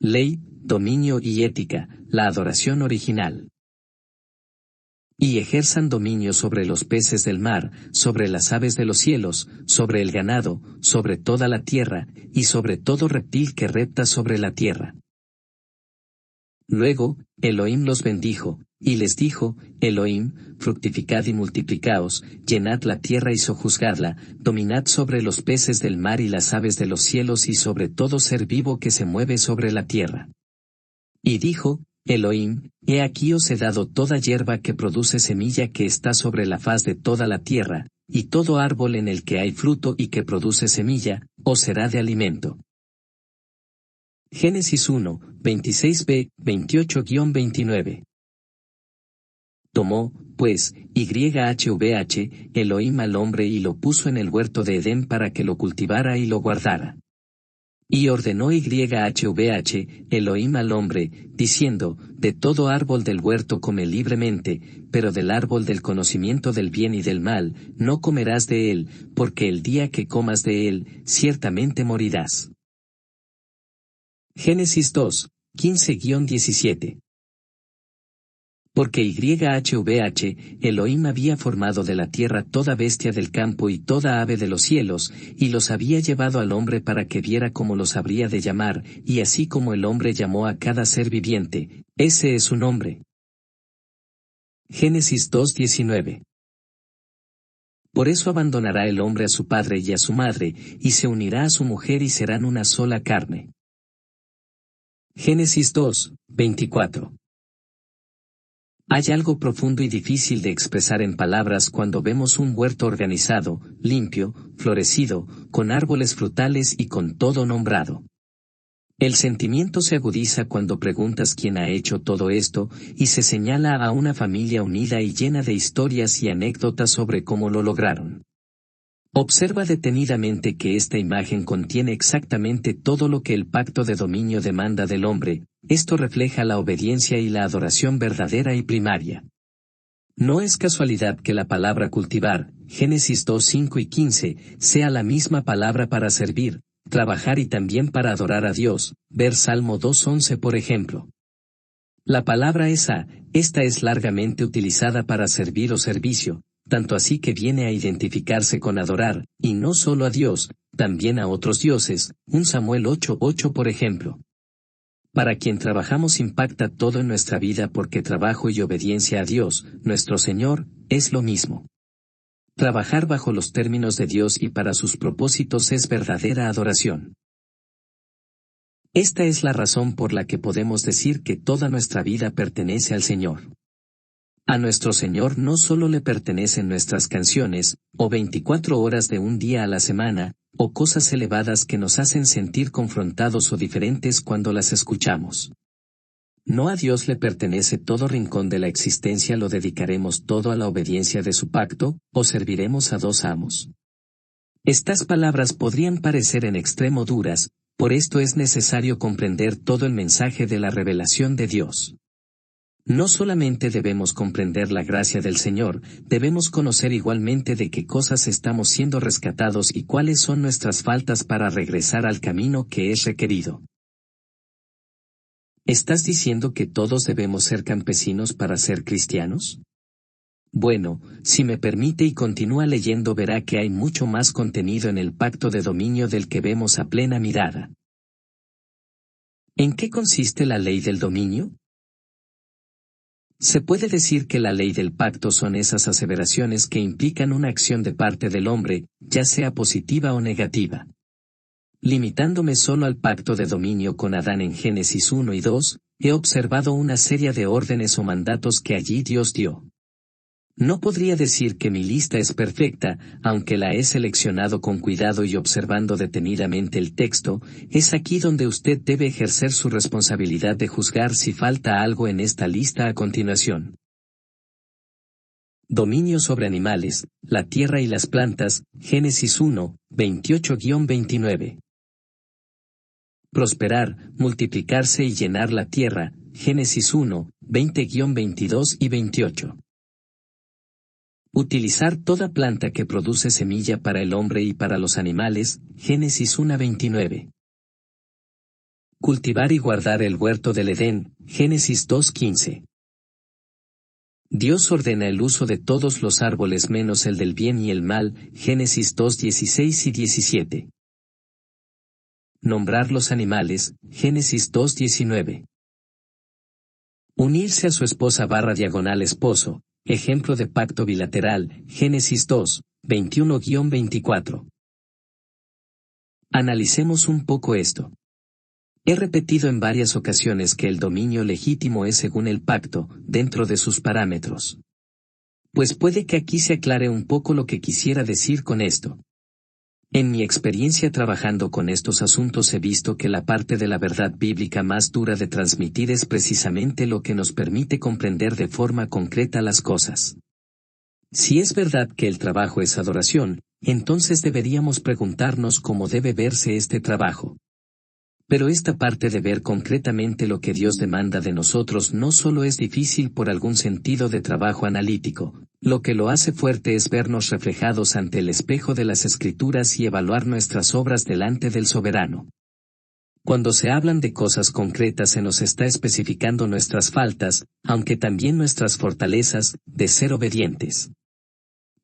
Ley, dominio y ética, la adoración original. Y ejerzan dominio sobre los peces del mar, sobre las aves de los cielos, sobre el ganado, sobre toda la tierra, y sobre todo reptil que repta sobre la tierra. Luego, Elohim los bendijo, y les dijo, Elohim, fructificad y multiplicaos, llenad la tierra y sojuzgadla, dominad sobre los peces del mar y las aves de los cielos y sobre todo ser vivo que se mueve sobre la tierra. Y dijo, Elohim, he aquí os he dado toda hierba que produce semilla que está sobre la faz de toda la tierra, y todo árbol en el que hay fruto y que produce semilla, os será de alimento. Génesis 1, 26b, 28-29. Tomó, pues, YHVH, Elohim al hombre y lo puso en el huerto de Edén para que lo cultivara y lo guardara. Y ordenó YHVH, Elohim al hombre, diciendo, de todo árbol del huerto come libremente, pero del árbol del conocimiento del bien y del mal, no comerás de él, porque el día que comas de él, ciertamente morirás. Génesis 2, 15-17. Porque YHVH, Elohim había formado de la tierra toda bestia del campo y toda ave de los cielos, y los había llevado al hombre para que viera cómo los habría de llamar, y así como el hombre llamó a cada ser viviente, ese es su nombre. Génesis 2:19. Por eso abandonará el hombre a su padre y a su madre, y se unirá a su mujer y serán una sola carne. Génesis 2:24. Hay algo profundo y difícil de expresar en palabras cuando vemos un huerto organizado, limpio, florecido, con árboles frutales y con todo nombrado. El sentimiento se agudiza cuando preguntas quién ha hecho todo esto, y se señala a una familia unida y llena de historias y anécdotas sobre cómo lo lograron. Observa detenidamente que esta imagen contiene exactamente todo lo que el pacto de dominio demanda del hombre. Esto refleja la obediencia y la adoración verdadera y primaria. No es casualidad que la palabra cultivar, Génesis 2:5 y 15, sea la misma palabra para servir, trabajar y también para adorar a Dios, ver Salmo 2:11 por ejemplo. La palabra esta es largamente utilizada para servir o servicio, tanto así que viene a identificarse con adorar, y no solo a Dios, también a otros dioses, 1 Samuel 8:8 por ejemplo. Para quien trabajamos impacta todo en nuestra vida porque trabajo y obediencia a Dios, nuestro Señor, es lo mismo. Trabajar bajo los términos de Dios y para sus propósitos es verdadera adoración. Esta es la razón por la que podemos decir que toda nuestra vida pertenece al Señor. A nuestro Señor no solo le pertenecen nuestras canciones, o 24 horas de un día a la semana, o cosas elevadas que nos hacen sentir confrontados o diferentes cuando las escuchamos. No, a Dios le pertenece todo rincón de la existencia. ¿Lo dedicaremos todo a la obediencia de su pacto, o serviremos a dos amos? Estas palabras podrían parecer en extremo duras, por esto es necesario comprender todo el mensaje de la revelación de Dios. No solamente debemos comprender la gracia del Señor, debemos conocer igualmente de qué cosas estamos siendo rescatados y cuáles son nuestras faltas para regresar al camino que es requerido. ¿Estás diciendo que todos debemos ser campesinos para ser cristianos? Bueno, si me permite y continúa leyendo verá que hay mucho más contenido en el pacto de dominio del que vemos a plena mirada. ¿En qué consiste la ley del dominio? Se puede decir que la ley del pacto son esas aseveraciones que implican una acción de parte del hombre, ya sea positiva o negativa. Limitándome solo al pacto de dominio con Adán en Génesis 1 y 2, he observado una serie de órdenes o mandatos que allí Dios dio. No podría decir que mi lista es perfecta, aunque la he seleccionado con cuidado y observando detenidamente el texto. Es aquí donde usted debe ejercer su responsabilidad de juzgar si falta algo en esta lista a continuación. Dominio sobre animales, la tierra y las plantas, Génesis 1, 28-29. Prosperar, multiplicarse y llenar la tierra, Génesis 1, 20-22 y 28. Utilizar toda planta que produce semilla para el hombre y para los animales, Génesis 1:29. Cultivar y guardar el huerto del Edén, Génesis 2:15. Dios ordena el uso de todos los árboles menos el del bien y el mal, Génesis 2:16 y 17. Nombrar los animales, Génesis 2:19. Unirse a su esposa / esposo, ejemplo de pacto bilateral, Génesis 2:21-24. Analicemos un poco esto. He repetido en varias ocasiones que el dominio legítimo es según el pacto, dentro de sus parámetros. Pues puede que aquí se aclare un poco lo que quisiera decir con esto. En mi experiencia trabajando con estos asuntos he visto que la parte de la verdad bíblica más dura de transmitir es precisamente lo que nos permite comprender de forma concreta las cosas. Si es verdad que el trabajo es adoración, entonces deberíamos preguntarnos cómo debe verse este trabajo. Pero esta parte de ver concretamente lo que Dios demanda de nosotros no solo es difícil por algún sentido de trabajo analítico, lo que lo hace fuerte es vernos reflejados ante el espejo de las Escrituras y evaluar nuestras obras delante del Soberano. Cuando se hablan de cosas concretas se nos está especificando nuestras faltas, aunque también nuestras fortalezas, de ser obedientes.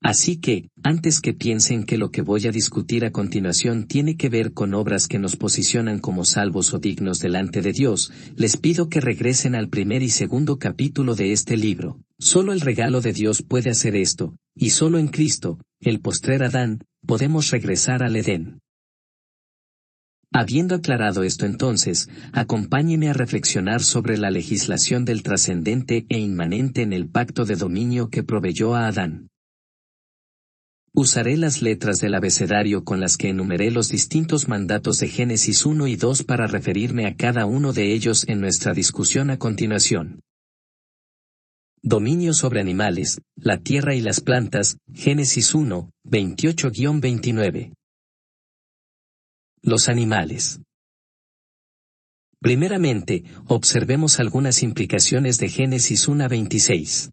Así que, antes que piensen que lo que voy a discutir a continuación tiene que ver con obras que nos posicionan como salvos o dignos delante de Dios, les pido que regresen al primer y segundo capítulo de este libro. Solo el regalo de Dios puede hacer esto, y solo en Cristo, el postrer Adán, podemos regresar al Edén. Habiendo aclarado esto entonces, acompáñeme a reflexionar sobre la legislación del trascendente e inmanente en el pacto de dominio que proveyó a Adán. Usaré las letras del abecedario con las que enumeré los distintos mandatos de Génesis 1 y 2 para referirme a cada uno de ellos en nuestra discusión a continuación. Dominio sobre animales, la tierra y las plantas, Génesis 1, 28-29. Los animales. Primeramente, observemos algunas implicaciones de Génesis 1-26.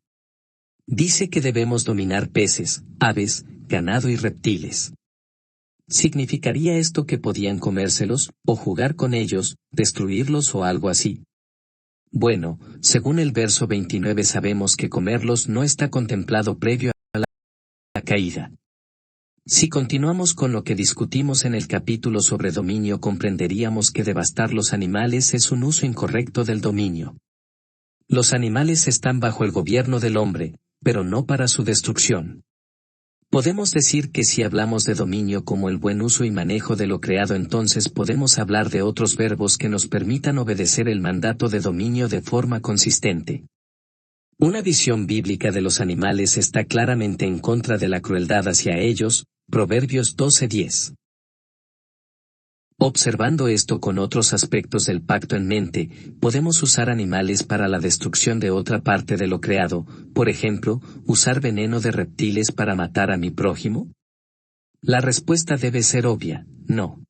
Dice que debemos dominar peces, aves, ganado y reptiles. ¿Significaría esto que podían comérselos, o jugar con ellos, destruirlos o algo así? Bueno, según el verso 29 sabemos que comerlos no está contemplado previo a la caída. Si continuamos con lo que discutimos en el capítulo sobre dominio comprenderíamos que devastar los animales es un uso incorrecto del dominio. Los animales están bajo el gobierno del hombre, pero no para su destrucción. Podemos decir que si hablamos de dominio como el buen uso y manejo de lo creado entonces podemos hablar de otros verbos que nos permitan obedecer el mandato de dominio de forma consistente. Una visión bíblica de los animales está claramente en contra de la crueldad hacia ellos, Proverbios 12:10. Observando esto con otros aspectos del pacto en mente, podemos usar animales para la destrucción de otra parte de lo creado, por ejemplo, usar veneno de reptiles para matar a mi prójimo. La respuesta debe ser obvia, no.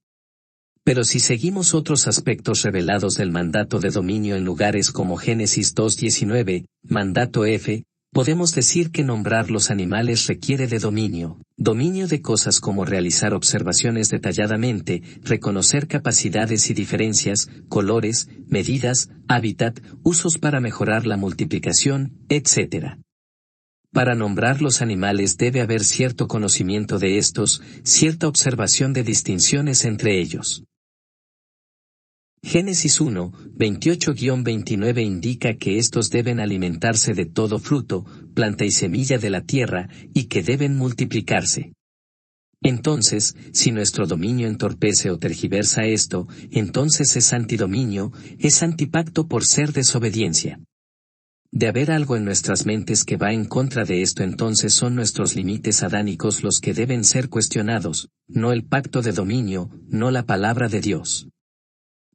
Pero si seguimos otros aspectos revelados del mandato de dominio en lugares como Génesis 2:19, mandato F, podemos decir que nombrar los animales requiere de dominio de cosas como realizar observaciones detalladamente, reconocer capacidades y diferencias, colores, medidas, hábitat, usos para mejorar la multiplicación, etc. Para nombrar los animales debe haber cierto conocimiento de estos, cierta observación de distinciones entre ellos. Génesis 1, 28-29 indica que estos deben alimentarse de todo fruto, planta y semilla de la tierra, y que deben multiplicarse. Entonces, si nuestro dominio entorpece o tergiversa esto, entonces es antidominio, es antipacto por ser desobediencia. De haber algo en nuestras mentes que va en contra de esto entonces son nuestros límites adánicos los que deben ser cuestionados, no el pacto de dominio, no la palabra de Dios.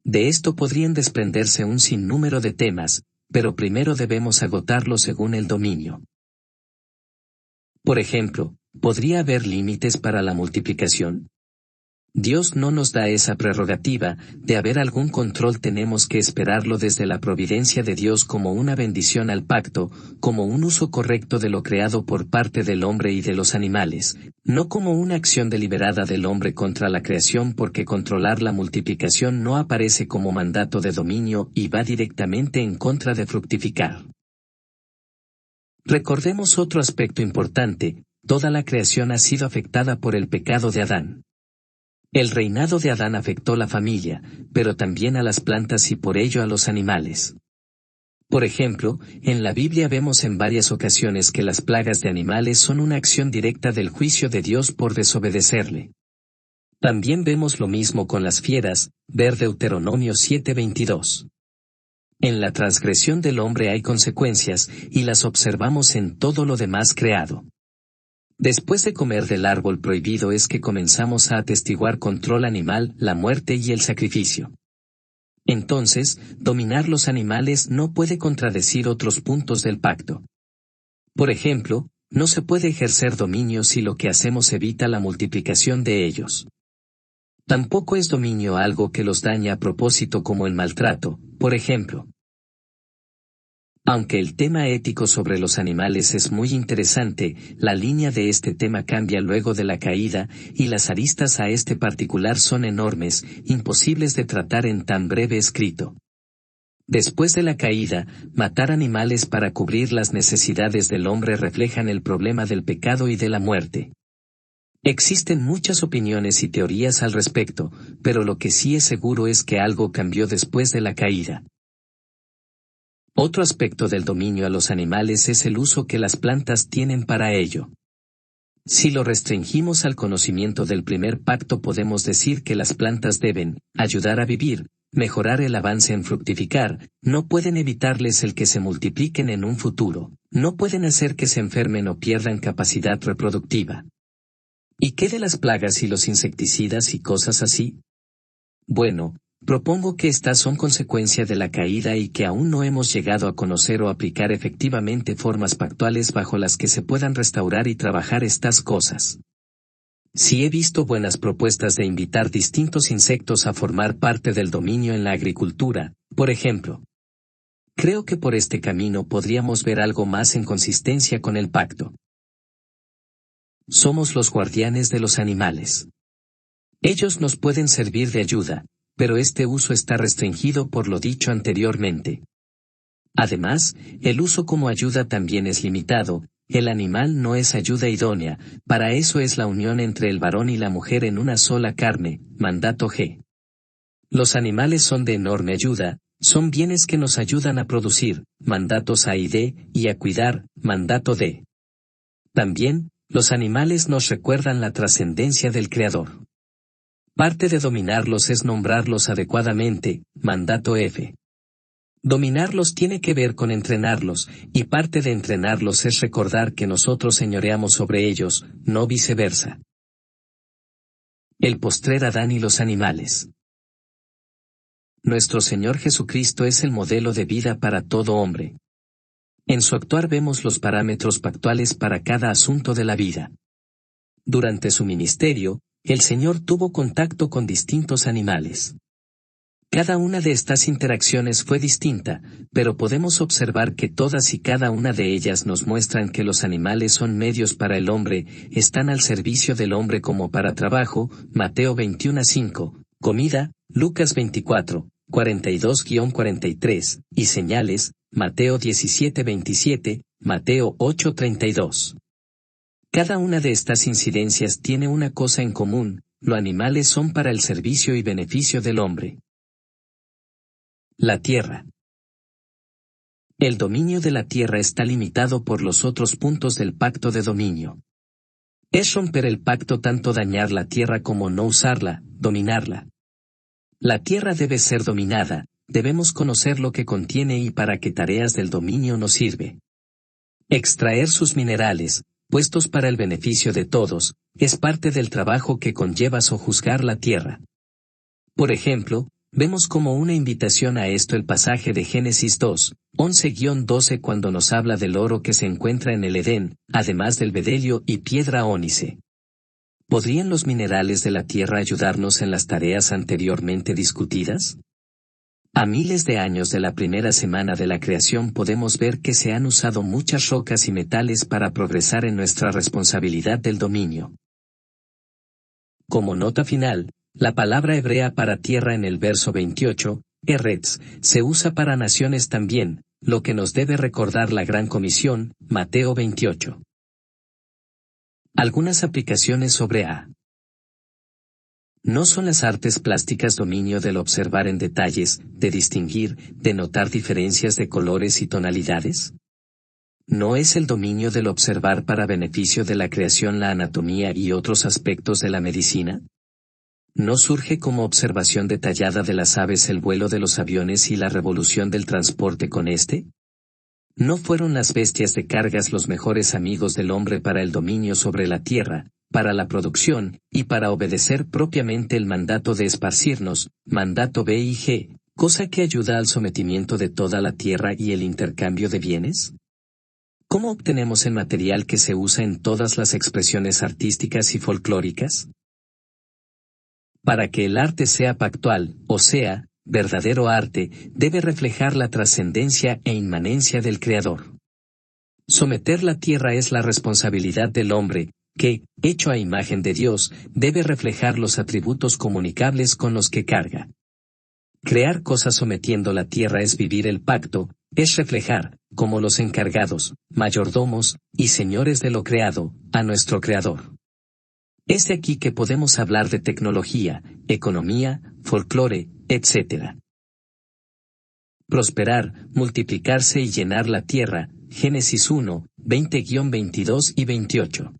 De esto podrían desprenderse un sinnúmero de temas, pero primero debemos agotarlo según el dominio. Por ejemplo, ¿podría haber límites para la multiplicación? Dios no nos da esa prerrogativa, de haber algún control tenemos que esperarlo desde la providencia de Dios como una bendición al pacto, como un uso correcto de lo creado por parte del hombre y de los animales, no como una acción deliberada del hombre contra la creación porque controlar la multiplicación no aparece como mandato de dominio y va directamente en contra de fructificar. Recordemos otro aspecto importante, toda la creación ha sido afectada por el pecado de Adán. El reinado de Adán afectó la familia, pero también a las plantas y por ello a los animales. Por ejemplo, en la Biblia vemos en varias ocasiones que las plagas de animales son una acción directa del juicio de Dios por desobedecerle. También vemos lo mismo con las fieras, ver Deuteronomio 7:22. En la transgresión del hombre hay consecuencias, y las observamos en todo lo demás creado. Después de comer del árbol prohibido es que comenzamos a atestiguar control animal, la muerte y el sacrificio. Entonces, dominar los animales no puede contradecir otros puntos del pacto. Por ejemplo, no se puede ejercer dominio si lo que hacemos evita la multiplicación de ellos. Tampoco es dominio algo que los daña a propósito como el maltrato, por ejemplo. Aunque el tema ético sobre los animales es muy interesante, la línea de este tema cambia luego de la caída, y las aristas a este particular son enormes, imposibles de tratar en tan breve escrito. Después de la caída, matar animales para cubrir las necesidades del hombre reflejan el problema del pecado y de la muerte. Existen muchas opiniones y teorías al respecto, pero lo que sí es seguro es que algo cambió después de la caída. Otro aspecto del dominio a los animales es el uso que las plantas tienen para ello. Si lo restringimos al conocimiento del primer pacto podemos decir que las plantas deben ayudar a vivir, mejorar el avance en fructificar, no pueden evitarles el que se multipliquen en un futuro, no pueden hacer que se enfermen o pierdan capacidad reproductiva. ¿Y qué de las plagas y los insecticidas y cosas así? Bueno, propongo que estas son consecuencia de la caída y que aún no hemos llegado a conocer o aplicar efectivamente formas pactuales bajo las que se puedan restaurar y trabajar estas cosas. Si he visto buenas propuestas de invitar distintos insectos a formar parte del dominio en la agricultura, por ejemplo. Creo que por este camino podríamos ver algo más en consistencia con el pacto. Somos los guardianes de los animales. Ellos nos pueden servir de ayuda, pero este uso está restringido por lo dicho anteriormente. Además, el uso como ayuda también es limitado, el animal no es ayuda idónea, para eso es la unión entre el varón y la mujer en una sola carne, mandato G. Los animales son de enorme ayuda, son bienes que nos ayudan a producir, mandatos A y D, y a cuidar, mandato D. También, los animales nos recuerdan la trascendencia del Creador. Parte de dominarlos es nombrarlos adecuadamente, mandato F. Dominarlos tiene que ver con entrenarlos, y parte de entrenarlos es recordar que nosotros señoreamos sobre ellos, no viceversa. El postrer Adán y los animales. Nuestro Señor Jesucristo es el modelo de vida para todo hombre. En su actuar vemos los parámetros pactuales para cada asunto de la vida. Durante su ministerio, el Señor tuvo contacto con distintos animales. Cada una de estas interacciones fue distinta, pero podemos observar que todas y cada una de ellas nos muestran que los animales son medios para el hombre, están al servicio del hombre como para trabajo, Mateo 21:5, comida, Lucas 24, 42-43, y señales, Mateo 17:27, Mateo 8:32. Cada una de estas incidencias tiene una cosa en común, los animales son para el servicio y beneficio del hombre. La tierra. El dominio de la tierra está limitado por los otros puntos del pacto de dominio. Es romper el pacto tanto dañar la tierra como no usarla, dominarla. La tierra debe ser dominada, debemos conocer lo que contiene y para qué tareas del dominio nos sirve. Extraer sus minerales, puestos para el beneficio de todos, es parte del trabajo que conlleva sojuzgar la tierra. Por ejemplo, vemos como una invitación a esto el pasaje de Génesis 2, 11-12 cuando nos habla del oro que se encuentra en el Edén, además del bedelio y piedra ónice. ¿Podrían los minerales de la Tierra ayudarnos en las tareas anteriormente discutidas? A miles de años de la primera semana de la creación podemos ver que se han usado muchas rocas y metales para progresar en nuestra responsabilidad del dominio. Como nota final, la palabra hebrea para tierra en el verso 28, Eretz, se usa para naciones también, lo que nos debe recordar la Gran Comisión, Mateo 28. Algunas aplicaciones sobre A. ¿No son las artes plásticas dominio del observar en detalles, de distinguir, de notar diferencias de colores y tonalidades? ¿No es el dominio del observar para beneficio de la creación la anatomía y otros aspectos de la medicina? ¿No surge como observación detallada de las aves el vuelo de los aviones y la revolución del transporte con éste? ¿No fueron las bestias de cargas los mejores amigos del hombre para el dominio sobre la tierra, para la producción, y para obedecer propiamente el mandato de esparcirnos, mandato B y G, cosa que ayuda al sometimiento de toda la tierra y el intercambio de bienes? ¿Cómo obtenemos el material que se usa en todas las expresiones artísticas y folclóricas? Para que el arte sea pactual, o sea, verdadero arte, debe reflejar la trascendencia e inmanencia del Creador. Someter la tierra es la responsabilidad del hombre, que, hecho a imagen de Dios, debe reflejar los atributos comunicables con los que carga. Crear cosas sometiendo la tierra es vivir el pacto, es reflejar, como los encargados, mayordomos, y señores de lo creado, a nuestro Creador. Es de aquí que podemos hablar de tecnología, economía, folclore, etc. Prosperar, multiplicarse y llenar la tierra, Génesis 1, 20-22 y 28.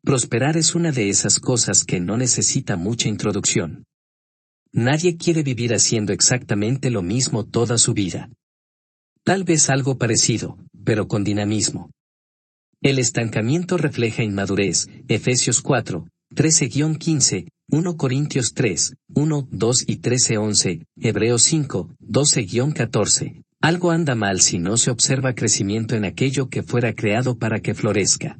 Prosperar es una de esas cosas que no necesita mucha introducción. Nadie quiere vivir haciendo exactamente lo mismo toda su vida. Tal vez algo parecido, pero con dinamismo. El estancamiento refleja inmadurez, Efesios 4, 13-15, 1 Corintios 3, 1, 2 y 13-11, Hebreos 5, 12-14. Algo anda mal si no se observa crecimiento en aquello que fuera creado para que florezca.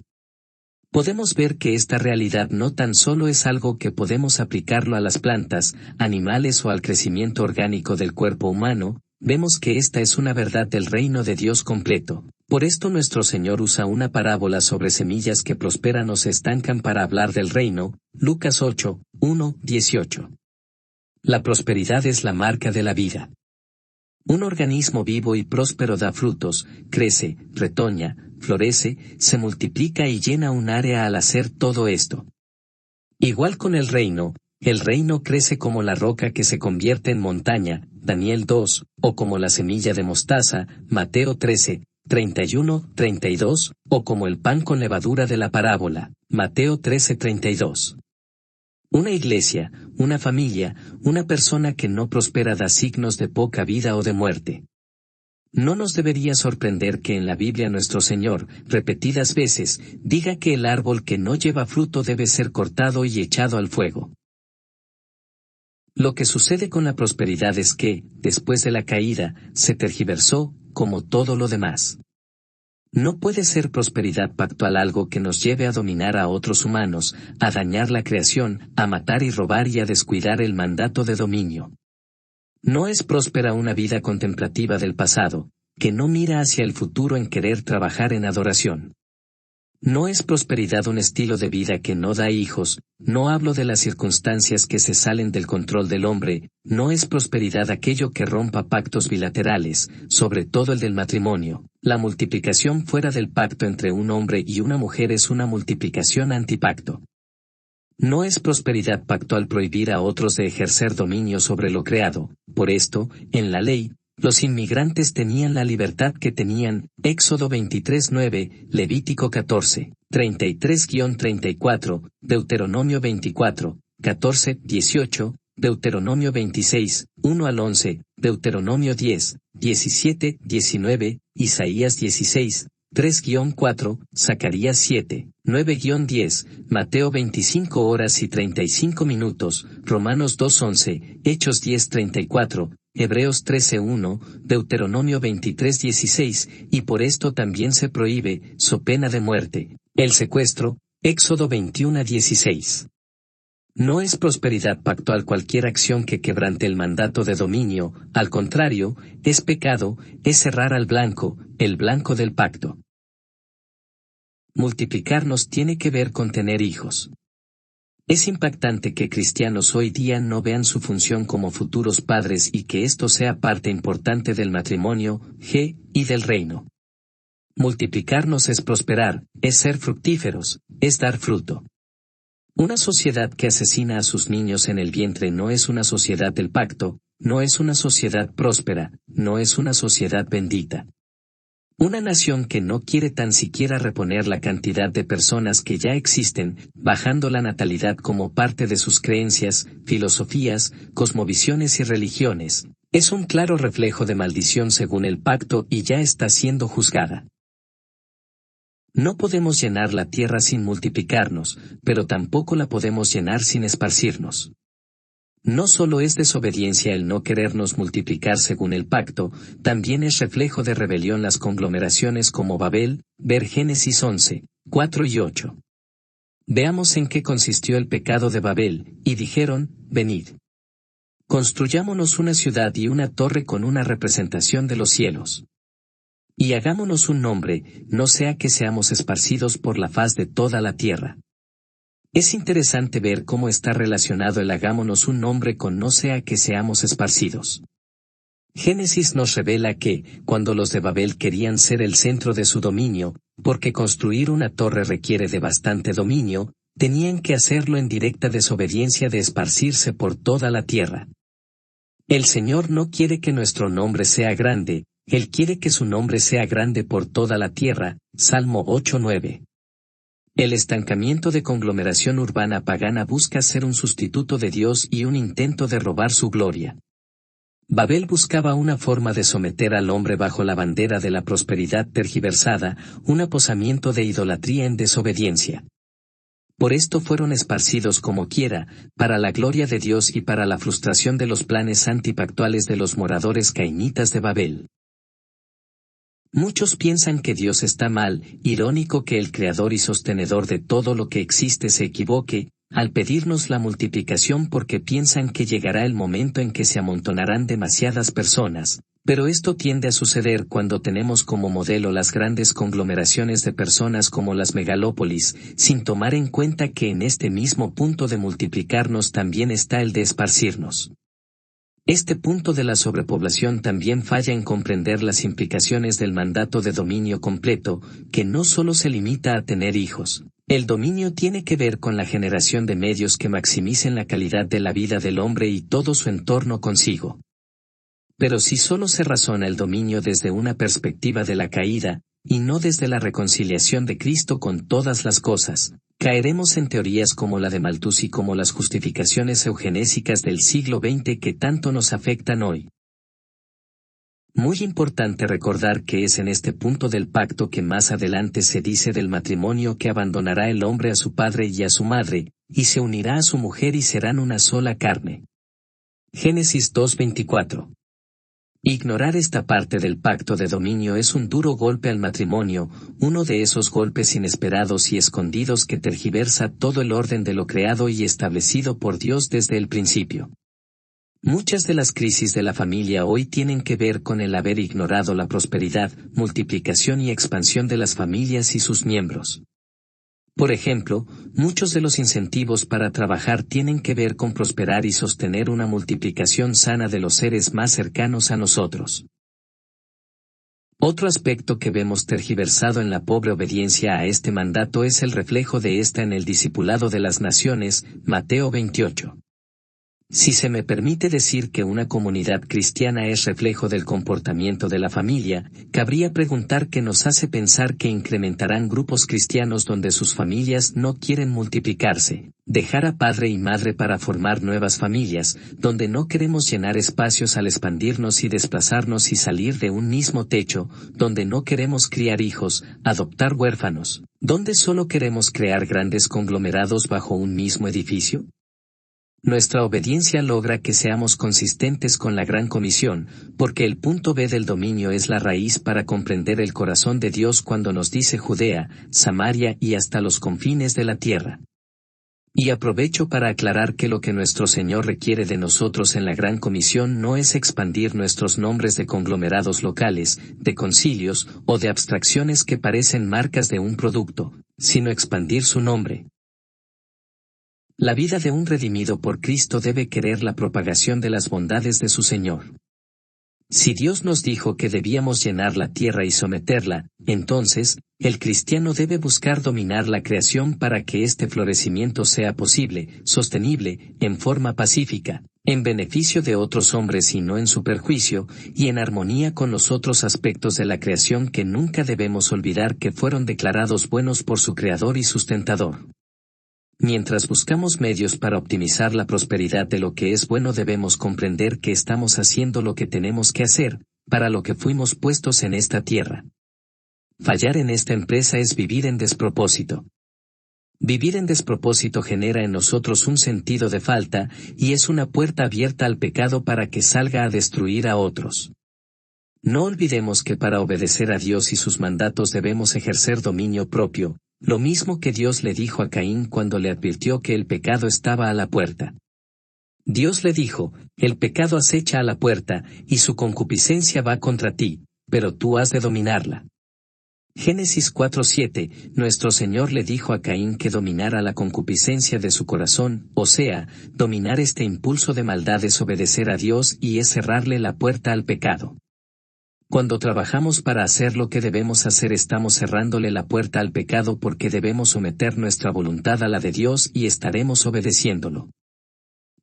Podemos ver que esta realidad no tan solo es algo que podemos aplicarlo a las plantas, animales o al crecimiento orgánico del cuerpo humano, vemos que esta es una verdad del reino de Dios completo. Por esto nuestro Señor usa una parábola sobre semillas que prosperan o se estancan para hablar del reino, Lucas 8, 1, 18. La prosperidad es la marca de la vida. Un organismo vivo y próspero da frutos, crece, retoña, florece, se multiplica y llena un área al hacer todo esto. Igual con el reino crece como la roca que se convierte en montaña, Daniel 2, o como la semilla de mostaza, Mateo 13, 31-32, o como el pan con levadura de la parábola, Mateo 13-32. Una iglesia, una familia, una persona que no prospera da signos de poca vida o de muerte. No nos debería sorprender que en la Biblia nuestro Señor, repetidas veces, diga que el árbol que no lleva fruto debe ser cortado y echado al fuego. Lo que sucede con la prosperidad es que, después de la caída, se tergiversó, como todo lo demás. No puede ser prosperidad pactual algo que nos lleve a dominar a otros humanos, a dañar la creación, a matar y robar y a descuidar el mandato de dominio. No es próspera una vida contemplativa del pasado, que no mira hacia el futuro en querer trabajar en adoración. No es prosperidad un estilo de vida que no da hijos, no hablo de las circunstancias que se salen del control del hombre, no es prosperidad aquello que rompa pactos bilaterales, sobre todo el del matrimonio. La multiplicación fuera del pacto entre un hombre y una mujer es una multiplicación antipacto. No es prosperidad pactual prohibir a otros de ejercer dominio sobre lo creado. Por esto, en la ley, los inmigrantes tenían la libertad que tenían, Éxodo 23:9, Levítico 14, 33-34, Deuteronomio 24, 14-18, Deuteronomio 26, 1-11, Deuteronomio 10, 17-19, Isaías 16, 3-4, Zacarías 7, 9-10, Mateo 25 horas y 35 minutos, Romanos 2:11, Hechos 10:34, Hebreos 13:1, Deuteronomio 23:16, y por esto también se prohíbe, so pena de muerte, el secuestro, Éxodo 21:16. No es prosperidad pactual cualquier acción que quebrante el mandato de dominio, al contrario, es pecado, es errar al blanco, el blanco del pacto. Multiplicarnos tiene que ver con tener hijos. Es impactante que cristianos hoy día no vean su función como futuros padres y que esto sea parte importante del matrimonio, y del reino. Multiplicarnos es prosperar, es ser fructíferos, es dar fruto. Una sociedad que asesina a sus niños en el vientre no es una sociedad del pacto, no es una sociedad próspera, no es una sociedad bendita. Una nación que no quiere tan siquiera reponer la cantidad de personas que ya existen, bajando la natalidad como parte de sus creencias, filosofías, cosmovisiones y religiones, es un claro reflejo de maldición según el pacto y ya está siendo juzgada. No podemos llenar la tierra sin multiplicarnos, pero tampoco la podemos llenar sin esparcirnos. No solo es desobediencia el no querernos multiplicar según el pacto, también es reflejo de rebelión las conglomeraciones como Babel, ver Génesis 11, 4 y 8. Veamos en qué consistió el pecado de Babel, y dijeron, venid. Construyámonos una ciudad y una torre con una representación de los cielos. Y hagámonos un nombre, no sea que seamos esparcidos por la faz de toda la tierra. Es interesante ver cómo está relacionado el hagámonos un nombre con no sea que seamos esparcidos. Génesis nos revela que, cuando los de Babel querían ser el centro de su dominio, porque construir una torre requiere de bastante dominio, tenían que hacerlo en directa desobediencia de esparcirse por toda la tierra. El Señor no quiere que nuestro nombre sea grande, Él quiere que su nombre sea grande por toda la tierra, Salmo 8:9. El estancamiento de conglomeración urbana pagana busca ser un sustituto de Dios y un intento de robar su gloria. Babel buscaba una forma de someter al hombre bajo la bandera de la prosperidad tergiversada, un aposamiento de idolatría en desobediencia. Por esto fueron esparcidos como quiera, para la gloria de Dios y para la frustración de los planes antipactuales de los moradores cainitas de Babel. Muchos piensan que Dios está mal, irónico que el creador y sostenedor de todo lo que existe se equivoque, al pedirnos la multiplicación porque piensan que llegará el momento en que se amontonarán demasiadas personas, pero esto tiende a suceder cuando tenemos como modelo las grandes conglomeraciones de personas como las megalópolis, sin tomar en cuenta que en este mismo punto de multiplicarnos también está el de esparcirnos. Este punto de la sobrepoblación también falla en comprender las implicaciones del mandato de dominio completo, que no solo se limita a tener hijos. El dominio tiene que ver con la generación de medios que maximicen la calidad de la vida del hombre y todo su entorno consigo. Pero si solo se razona el dominio desde una perspectiva de la caída, y no desde la reconciliación de Cristo con todas las cosas, caeremos en teorías como la de Malthus y como las justificaciones eugenésicas del siglo XX que tanto nos afectan hoy. Muy importante recordar que es en este punto del pacto que más adelante se dice del matrimonio que abandonará el hombre a su padre y a su madre, y se unirá a su mujer y serán una sola carne. Génesis 2:24. Ignorar esta parte del pacto de dominio es un duro golpe al matrimonio, uno de esos golpes inesperados y escondidos que tergiversa todo el orden de lo creado y establecido por Dios desde el principio. Muchas de las crisis de la familia hoy tienen que ver con el haber ignorado la prosperidad, multiplicación y expansión de las familias y sus miembros. Por ejemplo, muchos de los incentivos para trabajar tienen que ver con prosperar y sostener una multiplicación sana de los seres más cercanos a nosotros. Otro aspecto que vemos tergiversado en la pobre obediencia a este mandato es el reflejo de esta en el discipulado de las naciones, Mateo 28. Si se me permite decir que una comunidad cristiana es reflejo del comportamiento de la familia, cabría preguntar qué nos hace pensar que incrementarán grupos cristianos donde sus familias no quieren multiplicarse, dejar a padre y madre para formar nuevas familias, donde no queremos llenar espacios al expandirnos y desplazarnos y salir de un mismo techo, donde no queremos criar hijos, adoptar huérfanos, donde solo queremos crear grandes conglomerados bajo un mismo edificio. Nuestra obediencia logra que seamos consistentes con la Gran Comisión, porque el punto B del dominio es la raíz para comprender el corazón de Dios cuando nos dice Judea, Samaria y hasta los confines de la tierra. Y aprovecho para aclarar que lo que nuestro Señor requiere de nosotros en la Gran Comisión no es expandir nuestros nombres de conglomerados locales, de concilios o de abstracciones que parecen marcas de un producto, sino expandir su nombre. La vida de un redimido por Cristo debe querer la propagación de las bondades de su Señor. Si Dios nos dijo que debíamos llenar la tierra y someterla, entonces, el cristiano debe buscar dominar la creación para que este florecimiento sea posible, sostenible, en forma pacífica, en beneficio de otros hombres y no en su perjuicio, y en armonía con los otros aspectos de la creación que nunca debemos olvidar que fueron declarados buenos por su Creador y sustentador. Mientras buscamos medios para optimizar la prosperidad de lo que es bueno, debemos comprender que estamos haciendo lo que tenemos que hacer, para lo que fuimos puestos en esta tierra. Fallar en esta empresa es vivir en despropósito. Vivir en despropósito genera en nosotros un sentido de falta, y es una puerta abierta al pecado para que salga a destruir a otros. No olvidemos que para obedecer a Dios y sus mandatos debemos ejercer dominio propio, lo mismo que Dios le dijo a Caín cuando le advirtió que el pecado estaba a la puerta. Dios le dijo, el pecado acecha a la puerta, y su concupiscencia va contra ti, pero tú has de dominarla. Génesis 4:7, nuestro Señor le dijo a Caín que dominara la concupiscencia de su corazón, o sea, dominar este impulso de maldad es obedecer a Dios y es cerrarle la puerta al pecado. Cuando trabajamos para hacer lo que debemos hacer, estamos cerrándole la puerta al pecado porque debemos someter nuestra voluntad a la de Dios y estaremos obedeciéndolo.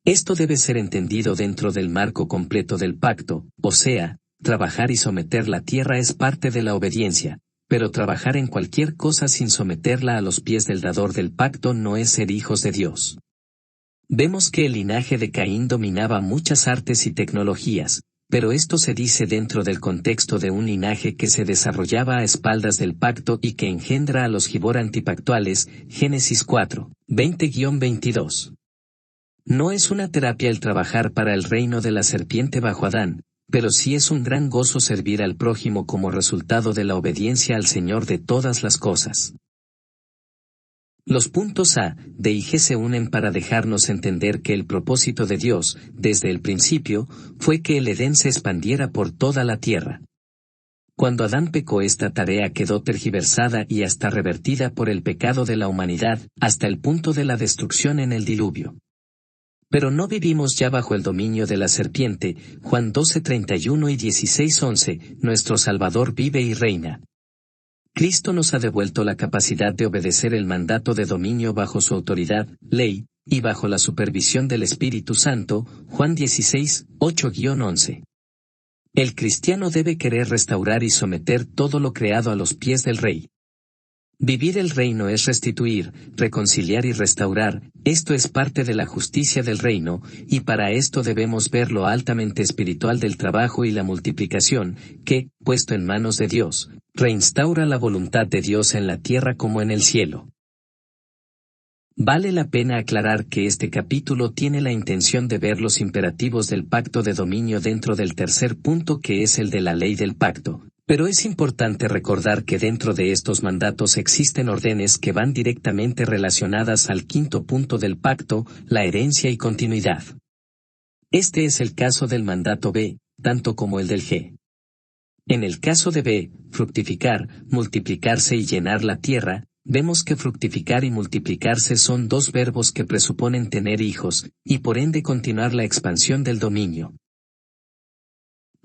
Esto debe ser entendido dentro del marco completo del pacto, o sea, trabajar y someter la tierra es parte de la obediencia, pero trabajar en cualquier cosa sin someterla a los pies del dador del pacto no es ser hijos de Dios. Vemos que el linaje de Caín dominaba muchas artes y tecnologías, pero esto se dice dentro del contexto de un linaje que se desarrollaba a espaldas del pacto y que engendra a los Gibor antipactuales, Génesis 4, 20-22. No es una terapia el trabajar para el reino de la serpiente bajo Adán, pero sí es un gran gozo servir al prójimo como resultado de la obediencia al Señor de todas las cosas. Los puntos A, D y G se unen para dejarnos entender que el propósito de Dios, desde el principio, fue que el Edén se expandiera por toda la tierra. Cuando Adán pecó, esta tarea quedó tergiversada y hasta revertida por el pecado de la humanidad, hasta el punto de la destrucción en el diluvio. Pero no vivimos ya bajo el dominio de la serpiente, Juan 12:31 y 16:11, nuestro Salvador vive y reina. Cristo nos ha devuelto la capacidad de obedecer el mandato de dominio bajo su autoridad, ley, y bajo la supervisión del Espíritu Santo, Juan 16:8-11. El cristiano debe querer restaurar y someter todo lo creado a los pies del Rey. Vivir el reino es restituir, reconciliar y restaurar, esto es parte de la justicia del reino, y para esto debemos ver lo altamente espiritual del trabajo y la multiplicación, que, puesto en manos de Dios, reinstaura la voluntad de Dios en la tierra como en el cielo. Vale la pena aclarar que este capítulo tiene la intención de ver los imperativos del pacto de dominio dentro del tercer punto, que es el de la ley del pacto. Pero es importante recordar que dentro de estos mandatos existen órdenes que van directamente relacionadas al quinto punto del pacto, la herencia y continuidad. Este es el caso del mandato B, tanto como el del G. En el caso de B, fructificar, multiplicarse y llenar la tierra, vemos que fructificar y multiplicarse son dos verbos que presuponen tener hijos, y por ende continuar la expansión del dominio.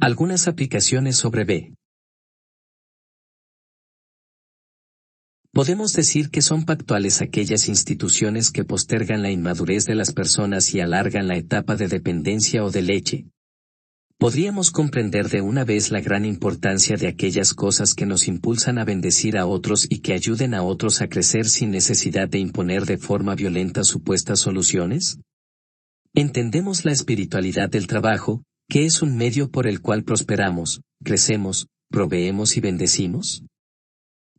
Algunas aplicaciones sobre B. Podemos decir que son pactuales aquellas instituciones que postergan la inmadurez de las personas y alargan la etapa de dependencia o de leche. Podríamos comprender de una vez la gran importancia de aquellas cosas que nos impulsan a bendecir a otros y que ayuden a otros a crecer sin necesidad de imponer de forma violenta supuestas soluciones. Entendemos la espiritualidad del trabajo, que es un medio por el cual prosperamos, crecemos, proveemos y bendecimos.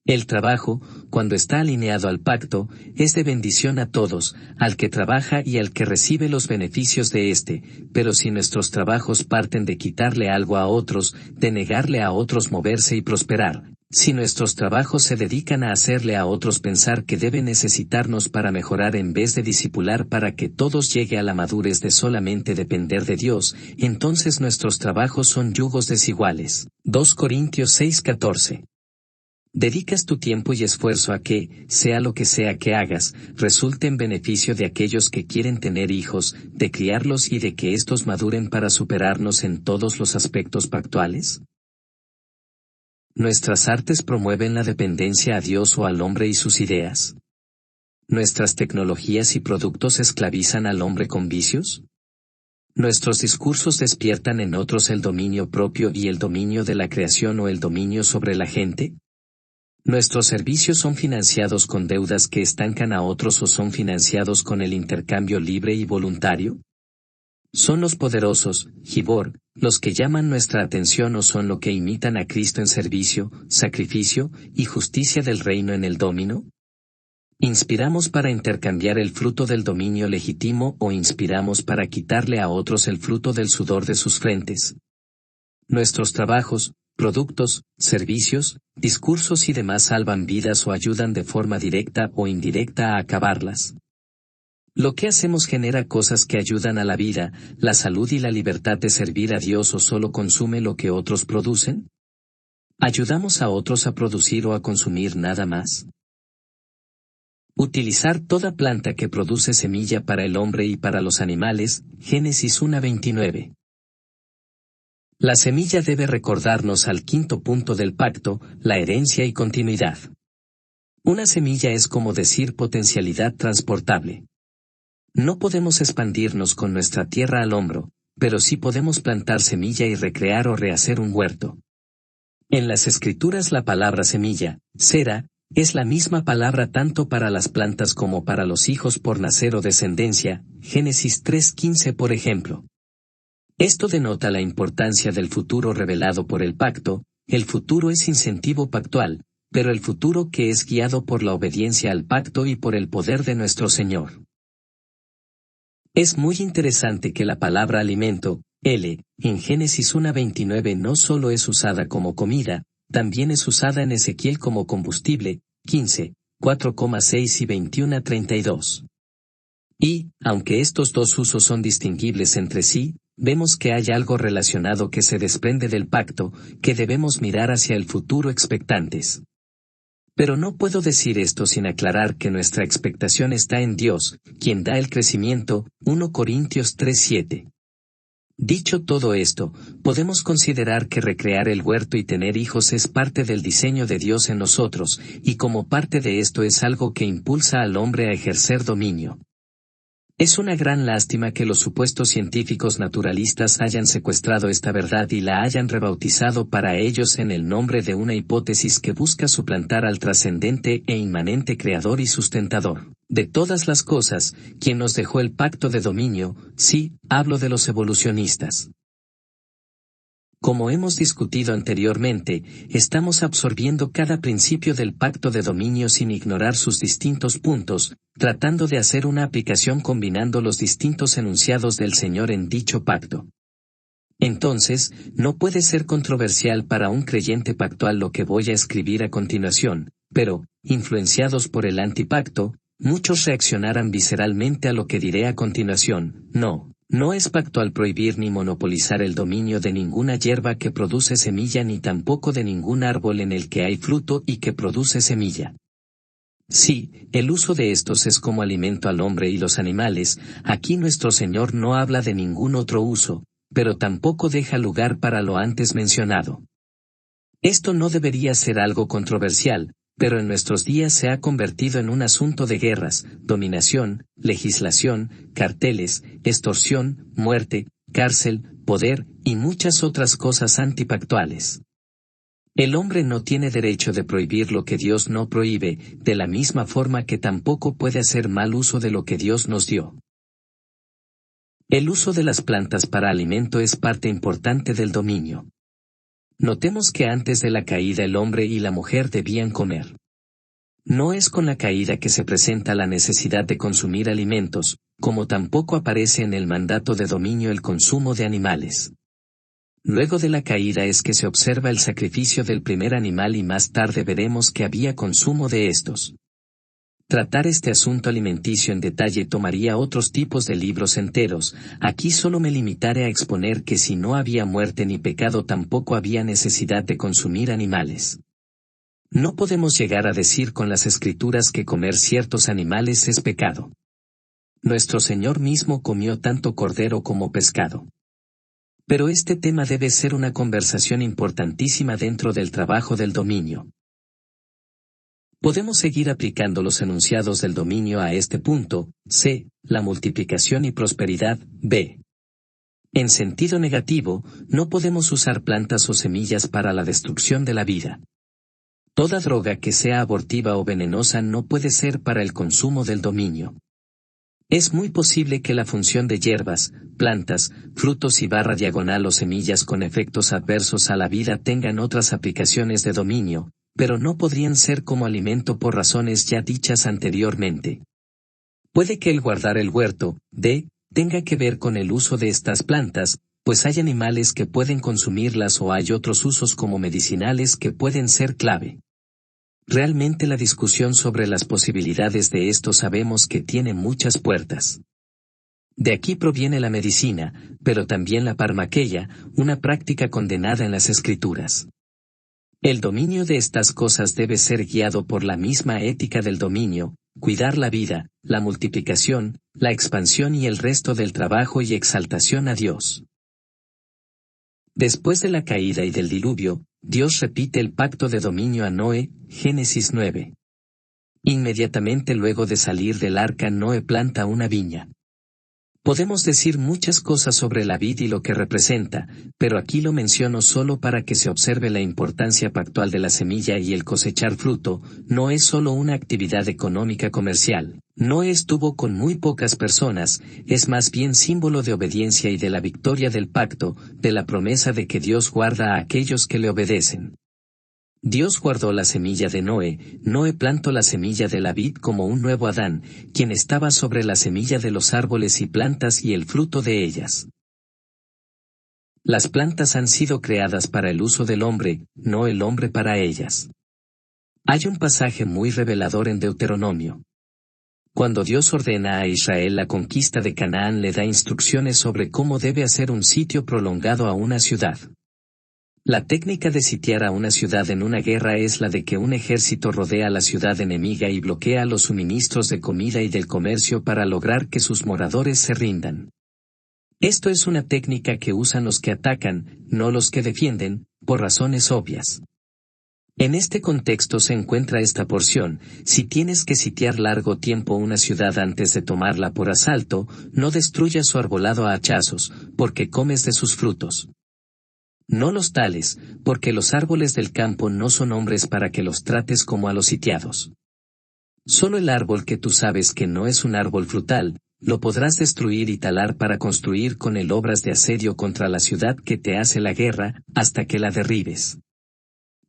El trabajo, cuando está alineado al pacto, es de bendición a todos, al que trabaja y al que recibe los beneficios de éste, pero si nuestros trabajos parten de quitarle algo a otros, de negarle a otros moverse y prosperar, si nuestros trabajos se dedican a hacerle a otros pensar que deben necesitarnos para mejorar en vez de discipular para que todos llegue a la madurez de solamente depender de Dios, entonces nuestros trabajos son yugos desiguales. 2 Corintios 6:14. Dedicas tu tiempo y esfuerzo a que, sea lo que sea que hagas, resulte en beneficio de aquellos que quieren tener hijos, de criarlos y de que éstos maduren para superarnos en todos los aspectos pactuales. ¿Nuestras artes promueven la dependencia a Dios o al hombre y sus ideas? ¿Nuestras tecnologías y productos esclavizan al hombre con vicios? ¿Nuestros discursos despiertan en otros el dominio propio y el dominio de la creación o el dominio sobre la gente? ¿Nuestros servicios son financiados con deudas que estancan a otros o son financiados con el intercambio libre y voluntario? ¿Son los poderosos, Gibor, los que llaman nuestra atención o son lo que imitan a Cristo en servicio, sacrificio y justicia del reino en el dominio? ¿Inspiramos para intercambiar el fruto del dominio legítimo o inspiramos para quitarle a otros el fruto del sudor de sus frentes? Nuestros trabajos, productos, servicios, discursos y demás salvan vidas o ayudan de forma directa o indirecta a acabarlas. ¿Lo que hacemos genera cosas que ayudan a la vida, la salud y la libertad de servir a Dios o solo consume lo que otros producen? ¿Ayudamos a otros a producir o a consumir nada más? Utilizar toda planta que produce semilla para el hombre y para los animales, Génesis 1:29. La semilla debe recordarnos al quinto punto del pacto, la herencia y continuidad. Una semilla es como decir potencialidad transportable. No podemos expandirnos con nuestra tierra al hombro, pero sí podemos plantar semilla y recrear o rehacer un huerto. En las Escrituras la palabra semilla, sera, es la misma palabra tanto para las plantas como para los hijos por nacer o descendencia, Génesis 3:15 por ejemplo. Esto denota la importancia del futuro revelado por el pacto. El futuro es incentivo pactual, pero el futuro que es guiado por la obediencia al pacto y por el poder de nuestro Señor. Es muy interesante que la palabra alimento, en Génesis 1:29 no solo es usada como comida, también es usada en Ezequiel como combustible, 15, 4,6 y 21:32. Y, aunque estos dos usos son distinguibles entre sí, vemos que hay algo relacionado que se desprende del pacto, que debemos mirar hacia el futuro expectantes. Pero no puedo decir esto sin aclarar que nuestra expectación está en Dios, quien da el crecimiento, 1 Corintios 3:7. Dicho todo esto, podemos considerar que recrear el huerto y tener hijos es parte del diseño de Dios en nosotros, y como parte de esto es algo que impulsa al hombre a ejercer dominio. Es una gran lástima que los supuestos científicos naturalistas hayan secuestrado esta verdad y la hayan rebautizado para ellos en el nombre de una hipótesis que busca suplantar al trascendente e inmanente creador y sustentador de todas las cosas, quien nos dejó el pacto de dominio. Sí, hablo de los evolucionistas. Como hemos discutido anteriormente, estamos absorbiendo cada principio del pacto de dominio sin ignorar sus distintos puntos, tratando de hacer una aplicación combinando los distintos enunciados del Señor en dicho pacto. Entonces, no puede ser controversial para un creyente pactual lo que voy a escribir a continuación, pero, influenciados por el antipacto, muchos reaccionarán visceralmente a lo que diré a continuación. No es pactual prohibir ni monopolizar el dominio de ninguna hierba que produce semilla ni tampoco de ningún árbol en el que hay fruto y que produce semilla. Sí, el uso de estos es como alimento al hombre y los animales. Aquí nuestro Señor no habla de ningún otro uso, pero tampoco deja lugar para lo antes mencionado. Esto no debería ser algo controversial, pero en nuestros días se ha convertido en un asunto de guerras, dominación, legislación, carteles, extorsión, muerte, cárcel, poder, y muchas otras cosas antipactuales. El hombre no tiene derecho de prohibir lo que Dios no prohíbe, de la misma forma que tampoco puede hacer mal uso de lo que Dios nos dio. El uso de las plantas para alimento es parte importante del dominio. Notemos que antes de la caída el hombre y la mujer debían comer. No es con la caída que se presenta la necesidad de consumir alimentos, como tampoco aparece en el mandato de dominio el consumo de animales. Luego de la caída es que se observa el sacrificio del primer animal y más tarde veremos que había consumo de estos. Tratar este asunto alimenticio en detalle tomaría otros tipos de libros enteros, aquí solo me limitaré a exponer que si no había muerte ni pecado tampoco había necesidad de consumir animales. No podemos llegar a decir con las Escrituras que comer ciertos animales es pecado. Nuestro Señor mismo comió tanto cordero como pescado. Pero este tema debe ser una conversación importantísima dentro del trabajo del dominio. Podemos seguir aplicando los enunciados del dominio a este punto. C. La multiplicación y prosperidad. B. En sentido negativo, no podemos usar plantas o semillas para la destrucción de la vida. Toda droga que sea abortiva o venenosa no puede ser para el consumo del dominio. Es muy posible que la función de hierbas, plantas, frutos y barra diagonal o semillas con efectos adversos a la vida tengan otras aplicaciones de dominio, pero no podrían ser como alimento por razones ya dichas anteriormente. Puede que el guardar el huerto, D, tenga que ver con el uso de estas plantas, pues hay animales que pueden consumirlas o hay otros usos como medicinales que pueden ser clave. Realmente la discusión sobre las posibilidades de esto sabemos que tiene muchas puertas. De aquí proviene la medicina, pero también la parmaqueia, una práctica condenada en las Escrituras. El dominio de estas cosas debe ser guiado por la misma ética del dominio, cuidar la vida, la multiplicación, la expansión y el resto del trabajo y exaltación a Dios. Después de la caída y del diluvio, Dios repite el pacto de dominio a Noé, Génesis 9. Inmediatamente luego de salir del arca Noé planta una viña. Podemos decir muchas cosas sobre la vid y lo que representa, pero aquí lo menciono solo para que se observe la importancia pactual de la semilla y el cosechar fruto. No es solo una actividad económica comercial. Noé estuvo con muy pocas personas, es más bien símbolo de obediencia y de la victoria del pacto, de la promesa de que Dios guarda a aquellos que le obedecen. Dios guardó la semilla de Noé, Noé plantó la semilla de la vid como un nuevo Adán, quien estaba sobre la semilla de los árboles y plantas y el fruto de ellas. Las plantas han sido creadas para el uso del hombre, no el hombre para ellas. Hay un pasaje muy revelador en Deuteronomio. Cuando Dios ordena a Israel la conquista de Canaán, le da instrucciones sobre cómo debe hacer un sitio prolongado a una ciudad. La técnica de sitiar a una ciudad en una guerra es la de que un ejército rodea la ciudad enemiga y bloquea los suministros de comida y del comercio para lograr que sus moradores se rindan. Esto es una técnica que usan los que atacan, no los que defienden, por razones obvias. En este contexto se encuentra esta porción: si tienes que sitiar largo tiempo una ciudad antes de tomarla por asalto, no destruyas su arbolado a hachazos, porque comes de sus frutos. No los tales, porque los árboles del campo no son hombres para que los trates como a los sitiados. Solo el árbol que tú sabes que no es un árbol frutal, lo podrás destruir y talar para construir con él obras de asedio contra la ciudad que te hace la guerra, hasta que la derribes.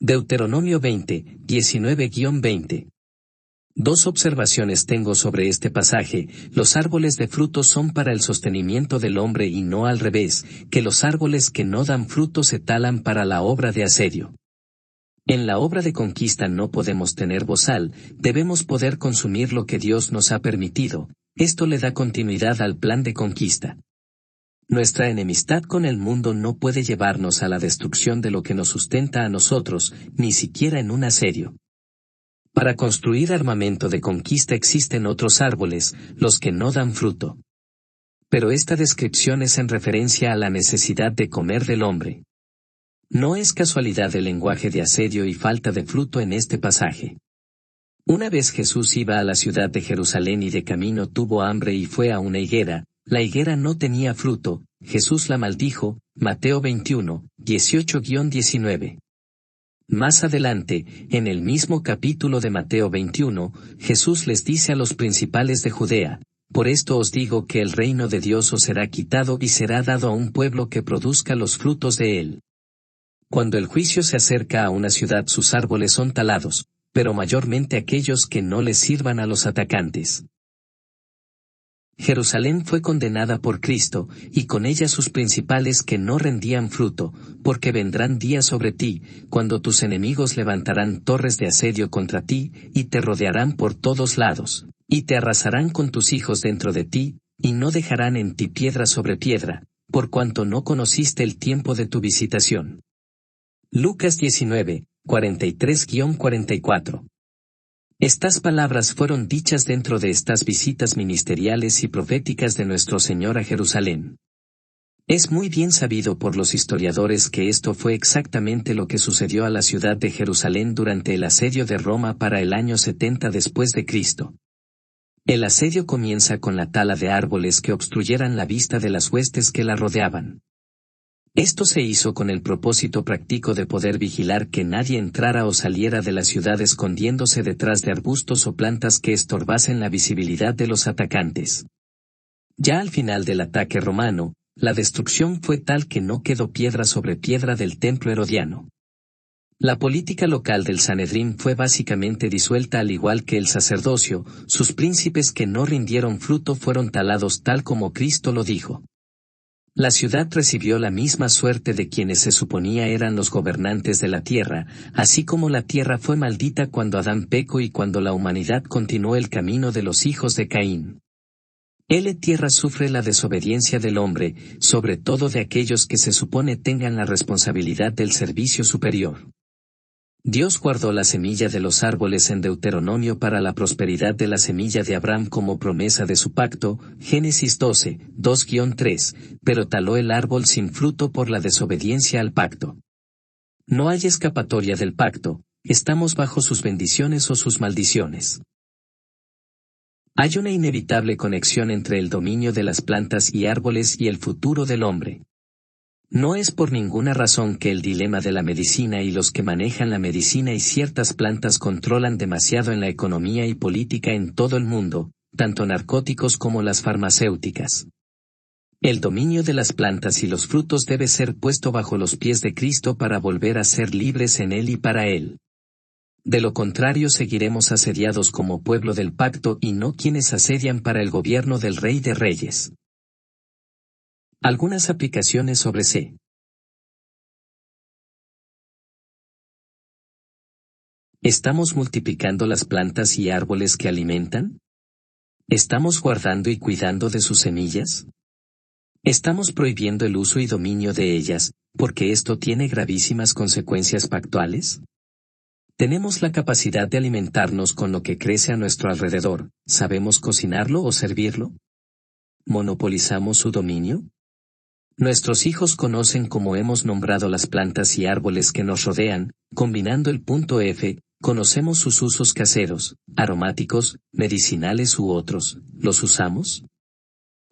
Deuteronomio 20, 19-20. Dos observaciones tengo sobre este pasaje: los árboles de frutos son para el sostenimiento del hombre y no al revés, que los árboles que no dan fruto se talan para la obra de asedio. En la obra de conquista no podemos tener bozal, debemos poder consumir lo que Dios nos ha permitido. Esto le da continuidad al plan de conquista. Nuestra enemistad con el mundo no puede llevarnos a la destrucción de lo que nos sustenta a nosotros, ni siquiera en un asedio. Para construir armamento de conquista existen otros árboles, los que no dan fruto. Pero esta descripción es en referencia a la necesidad de comer del hombre. No es casualidad el lenguaje de asedio y falta de fruto en este pasaje. Una vez Jesús iba a la ciudad de Jerusalén y de camino tuvo hambre y fue a una higuera. La higuera no tenía fruto, Jesús la maldijo. Mateo 21, 18-19. Más adelante, en el mismo capítulo de Mateo 21, Jesús les dice a los principales de Judea: por esto os digo que el reino de Dios os será quitado y será dado a un pueblo que produzca los frutos de él. Cuando el juicio se acerca a una ciudad, sus árboles son talados, pero mayormente aquellos que no les sirvan a los atacantes. Jerusalén fue condenada por Cristo, y con ella sus principales que no rendían fruto, porque vendrán días sobre ti, cuando tus enemigos levantarán torres de asedio contra ti, y te rodearán por todos lados, y te arrasarán con tus hijos dentro de ti, y no dejarán en ti piedra sobre piedra, por cuanto no conociste el tiempo de tu visitación. Lucas 19, 43-44. Estas palabras fueron dichas dentro de estas visitas ministeriales y proféticas de nuestro Señor a Jerusalén. Es muy bien sabido por los historiadores que esto fue exactamente lo que sucedió a la ciudad de Jerusalén durante el asedio de Roma para el año 70 después de Cristo. El asedio comienza con la tala de árboles que obstruyeran la vista de las huestes que la rodeaban. Esto se hizo con el propósito práctico de poder vigilar que nadie entrara o saliera de la ciudad escondiéndose detrás de arbustos o plantas que estorbasen la visibilidad de los atacantes. Ya al final del ataque romano, la destrucción fue tal que no quedó piedra sobre piedra del templo herodiano. La política local del Sanedrín fue básicamente disuelta al igual que el sacerdocio, sus príncipes que no rindieron fruto fueron talados tal como Cristo lo dijo. La ciudad recibió la misma suerte de quienes se suponía eran los gobernantes de la tierra, así como la tierra fue maldita cuando Adán pecó y cuando la humanidad continuó el camino de los hijos de Caín. Tierra sufre la desobediencia del hombre, sobre todo de aquellos que se supone tengan la responsabilidad del servicio superior. Dios guardó la semilla de los árboles en Deuteronomio para la prosperidad de la semilla de Abraham como promesa de su pacto, Génesis 12, 2-3, pero taló el árbol sin fruto por la desobediencia al pacto. No hay escapatoria del pacto, estamos bajo sus bendiciones o sus maldiciones. Hay una inevitable conexión entre el dominio de las plantas y árboles y el futuro del hombre. No es por ninguna razón que el dilema de la medicina y los que manejan la medicina y ciertas plantas controlan demasiado en la economía y política en todo el mundo, tanto narcóticos como las farmacéuticas. El dominio de las plantas y los frutos debe ser puesto bajo los pies de Cristo para volver a ser libres en Él y para Él. De lo contrario seguiremos asediados como pueblo del pacto y no quienes asedian para el gobierno del Rey de Reyes. Algunas aplicaciones sobre C. ¿Estamos multiplicando las plantas y árboles que alimentan? ¿Estamos guardando y cuidando de sus semillas? ¿Estamos prohibiendo el uso y dominio de ellas, porque esto tiene gravísimas consecuencias pactuales? ¿Tenemos la capacidad de alimentarnos con lo que crece a nuestro alrededor? ¿Sabemos cocinarlo o servirlo? ¿Monopolizamos su dominio? Nuestros hijos conocen cómo hemos nombrado las plantas y árboles que nos rodean, combinando el punto F, conocemos sus usos caseros, aromáticos, medicinales u otros, ¿los usamos?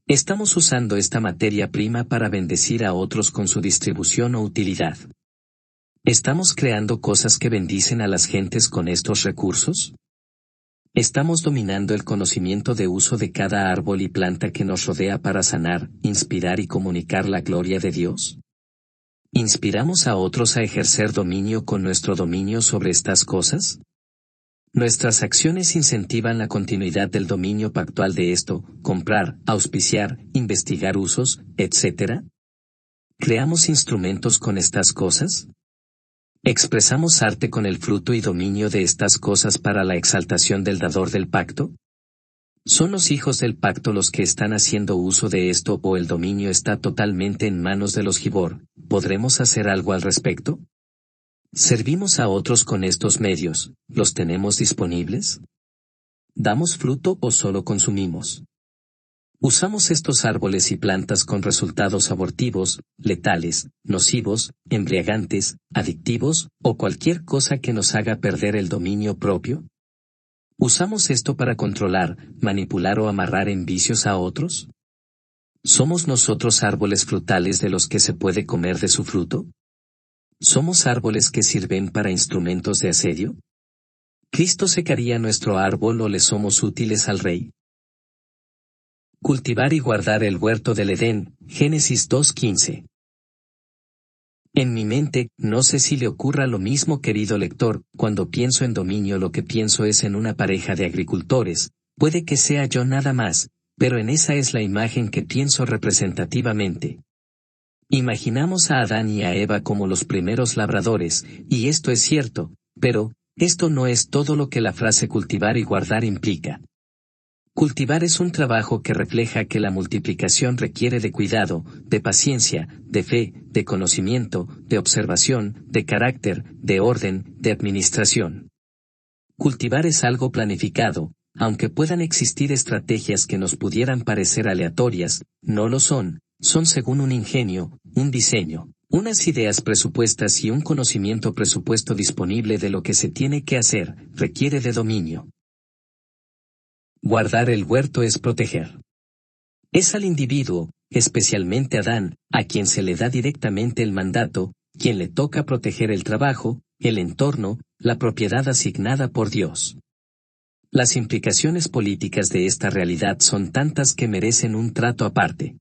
¿Estamos usando esta materia prima para bendecir a otros con su distribución o utilidad? ¿Estamos creando cosas que bendicen a las gentes con estos recursos? ¿Estamos dominando el conocimiento de uso de cada árbol y planta que nos rodea para sanar, inspirar y comunicar la gloria de Dios? ¿Inspiramos a otros a ejercer dominio con nuestro dominio sobre estas cosas? ¿Nuestras acciones incentivan la continuidad del dominio pactual de esto, comprar, auspiciar, investigar usos, etc.? ¿Creamos instrumentos con estas cosas? ¿Expresamos arte con el fruto y dominio de estas cosas para la exaltación del dador del pacto? ¿Son los hijos del pacto los que están haciendo uso de esto o el dominio está totalmente en manos de los Gibor? ¿Podremos hacer algo al respecto? ¿Servimos a otros con estos medios? ¿Los tenemos disponibles? ¿Damos fruto o solo consumimos? Usamos estos árboles y plantas con resultados abortivos, letales, nocivos, embriagantes, adictivos, o cualquier cosa que nos haga perder el dominio propio. ¿Usamos esto para controlar, manipular o amarrar en vicios a otros? ¿Somos nosotros árboles frutales de los que se puede comer de su fruto? ¿Somos árboles que sirven para instrumentos de asedio? ¿Cristo secaría nuestro árbol o le somos útiles al Rey? Cultivar y guardar el huerto del Edén, Génesis 2:15. En mi mente, no sé si le ocurra lo mismo, querido lector, cuando pienso en dominio lo que pienso es en una pareja de agricultores, puede que sea yo nada más, pero en esa es la imagen que pienso representativamente. Imaginamos a Adán y a Eva como los primeros labradores, y esto es cierto, pero, esto no es todo lo que la frase cultivar y guardar implica. Cultivar es un trabajo que refleja que la multiplicación requiere de cuidado, de paciencia, de fe, de conocimiento, de observación, de carácter, de orden, de administración. Cultivar es algo planificado, aunque puedan existir estrategias que nos pudieran parecer aleatorias, no lo son, son según un ingenio, un diseño, unas ideas presupuestas y un conocimiento presupuesto disponible de lo que se tiene que hacer, requiere de dominio. Guardar el huerto es proteger. Es al individuo, especialmente a Adán, a quien se le da directamente el mandato, quien le toca proteger el trabajo, el entorno, la propiedad asignada por Dios. Las implicaciones políticas de esta realidad son tantas que merecen un trato aparte.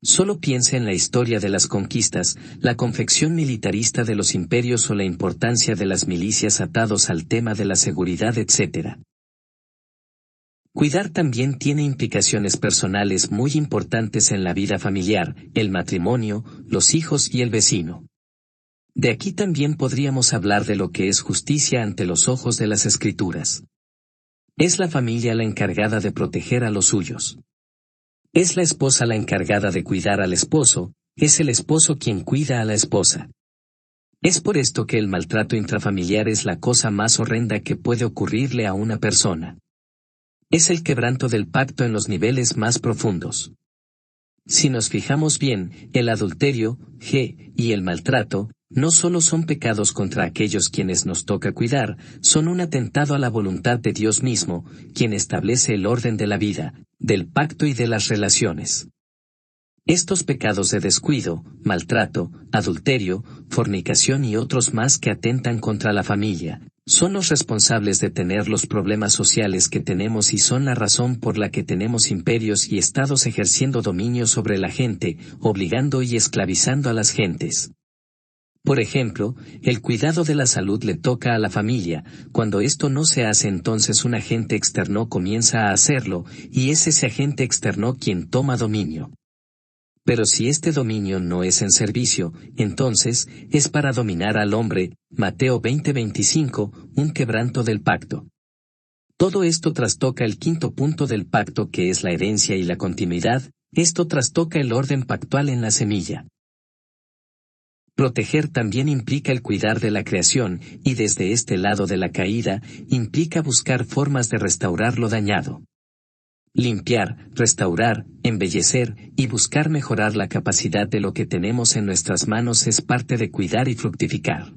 Solo piense en la historia de las conquistas, la confección militarista de los imperios o la importancia de las milicias atados al tema de la seguridad, etc. Cuidar también tiene implicaciones personales muy importantes en la vida familiar, el matrimonio, los hijos y el vecino. De aquí también podríamos hablar de lo que es justicia ante los ojos de las Escrituras. Es la familia la encargada de proteger a los suyos. Es la esposa la encargada de cuidar al esposo, es el esposo quien cuida a la esposa. Es por esto que el maltrato intrafamiliar es la cosa más horrenda que puede ocurrirle a una persona. Es el quebranto del pacto en los niveles más profundos. Si nos fijamos bien, el adulterio, y el maltrato, no solo son pecados contra aquellos quienes nos toca cuidar, son un atentado a la voluntad de Dios mismo, quien establece el orden de la vida, del pacto y de las relaciones. Estos pecados de descuido, maltrato, adulterio, fornicación y otros más que atentan contra la familia, son los responsables de tener los problemas sociales que tenemos y son la razón por la que tenemos imperios y estados ejerciendo dominio sobre la gente, obligando y esclavizando a las gentes. Por ejemplo, el cuidado de la salud le toca a la familia, cuando esto no se hace entonces un agente externo comienza a hacerlo, y es ese agente externo quien toma dominio. Pero si este dominio no es en servicio, entonces, es para dominar al hombre, Mateo 20:25, un quebranto del pacto. Todo esto trastoca el quinto punto del pacto que es la herencia y la continuidad, esto trastoca el orden pactual en la semilla. Proteger también implica el cuidar de la creación, y desde este lado de la caída, implica buscar formas de restaurar lo dañado. Limpiar, restaurar, embellecer, y buscar mejorar la capacidad de lo que tenemos en nuestras manos es parte de cuidar y fructificar.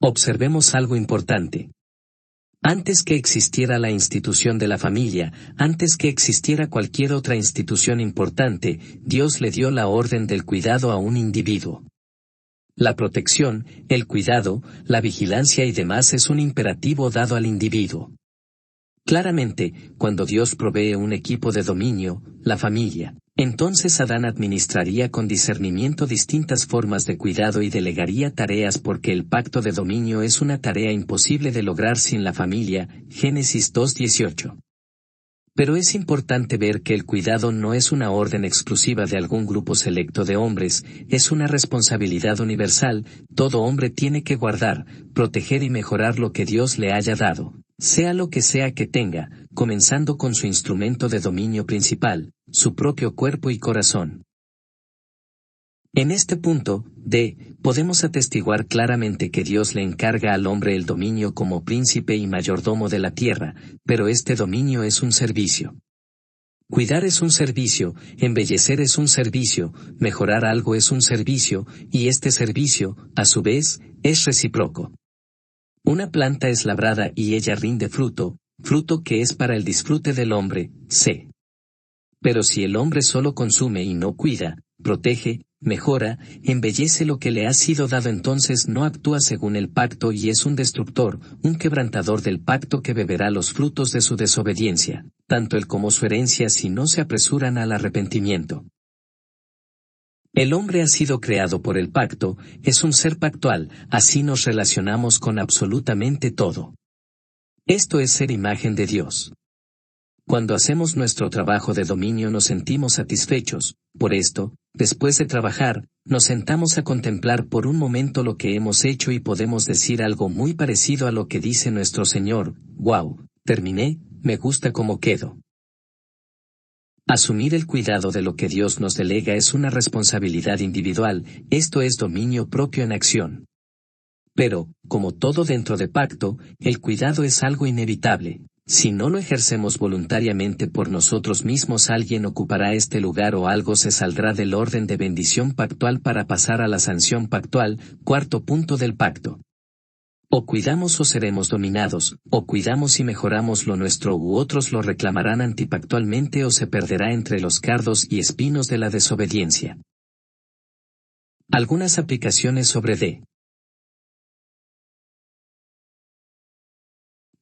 Observemos algo importante. Antes que existiera la institución de la familia, antes que existiera cualquier otra institución importante, Dios le dio la orden del cuidado a un individuo. La protección, el cuidado, la vigilancia y demás es un imperativo dado al individuo. Claramente, cuando Dios provee un equipo de dominio, la familia, entonces Adán administraría con discernimiento distintas formas de cuidado y delegaría tareas porque el pacto de dominio es una tarea imposible de lograr sin la familia, Génesis 2:18. Pero es importante ver que el cuidado no es una orden exclusiva de algún grupo selecto de hombres, es una responsabilidad universal, todo hombre tiene que guardar, proteger y mejorar lo que Dios le haya dado, sea lo que sea que tenga, comenzando con su instrumento de dominio principal, su propio cuerpo y corazón. En este punto, podemos atestiguar claramente que Dios le encarga al hombre el dominio como príncipe y mayordomo de la tierra, pero este dominio es un servicio. Cuidar es un servicio, embellecer es un servicio, mejorar algo es un servicio, y este servicio, a su vez, es recíproco. Una planta es labrada y ella rinde fruto, fruto que es para el disfrute del hombre, Pero si el hombre solo consume y no cuida, protege, mejora, embellece lo que le ha sido dado, entonces no actúa según el pacto y es un destructor, un quebrantador del pacto que beberá los frutos de su desobediencia, tanto él como su herencia si no se apresuran al arrepentimiento. El hombre ha sido creado por el pacto, es un ser pactual, así nos relacionamos con absolutamente todo. Esto es ser imagen de Dios. Cuando hacemos nuestro trabajo de dominio nos sentimos satisfechos, por esto, después de trabajar, nos sentamos a contemplar por un momento lo que hemos hecho y podemos decir algo muy parecido a lo que dice nuestro Señor: «Wow, terminé, me gusta cómo quedo». Asumir el cuidado de lo que Dios nos delega es una responsabilidad individual, esto es dominio propio en acción. Pero, como todo dentro de pacto, el cuidado es algo inevitable. Si no lo ejercemos voluntariamente por nosotros mismos, alguien ocupará este lugar o algo se saldrá del orden de bendición pactual para pasar a la sanción pactual, cuarto punto del pacto. O cuidamos o seremos dominados, o cuidamos y mejoramos lo nuestro u otros lo reclamarán antipactualmente o se perderá entre los cardos y espinos de la desobediencia. Algunas aplicaciones sobre D.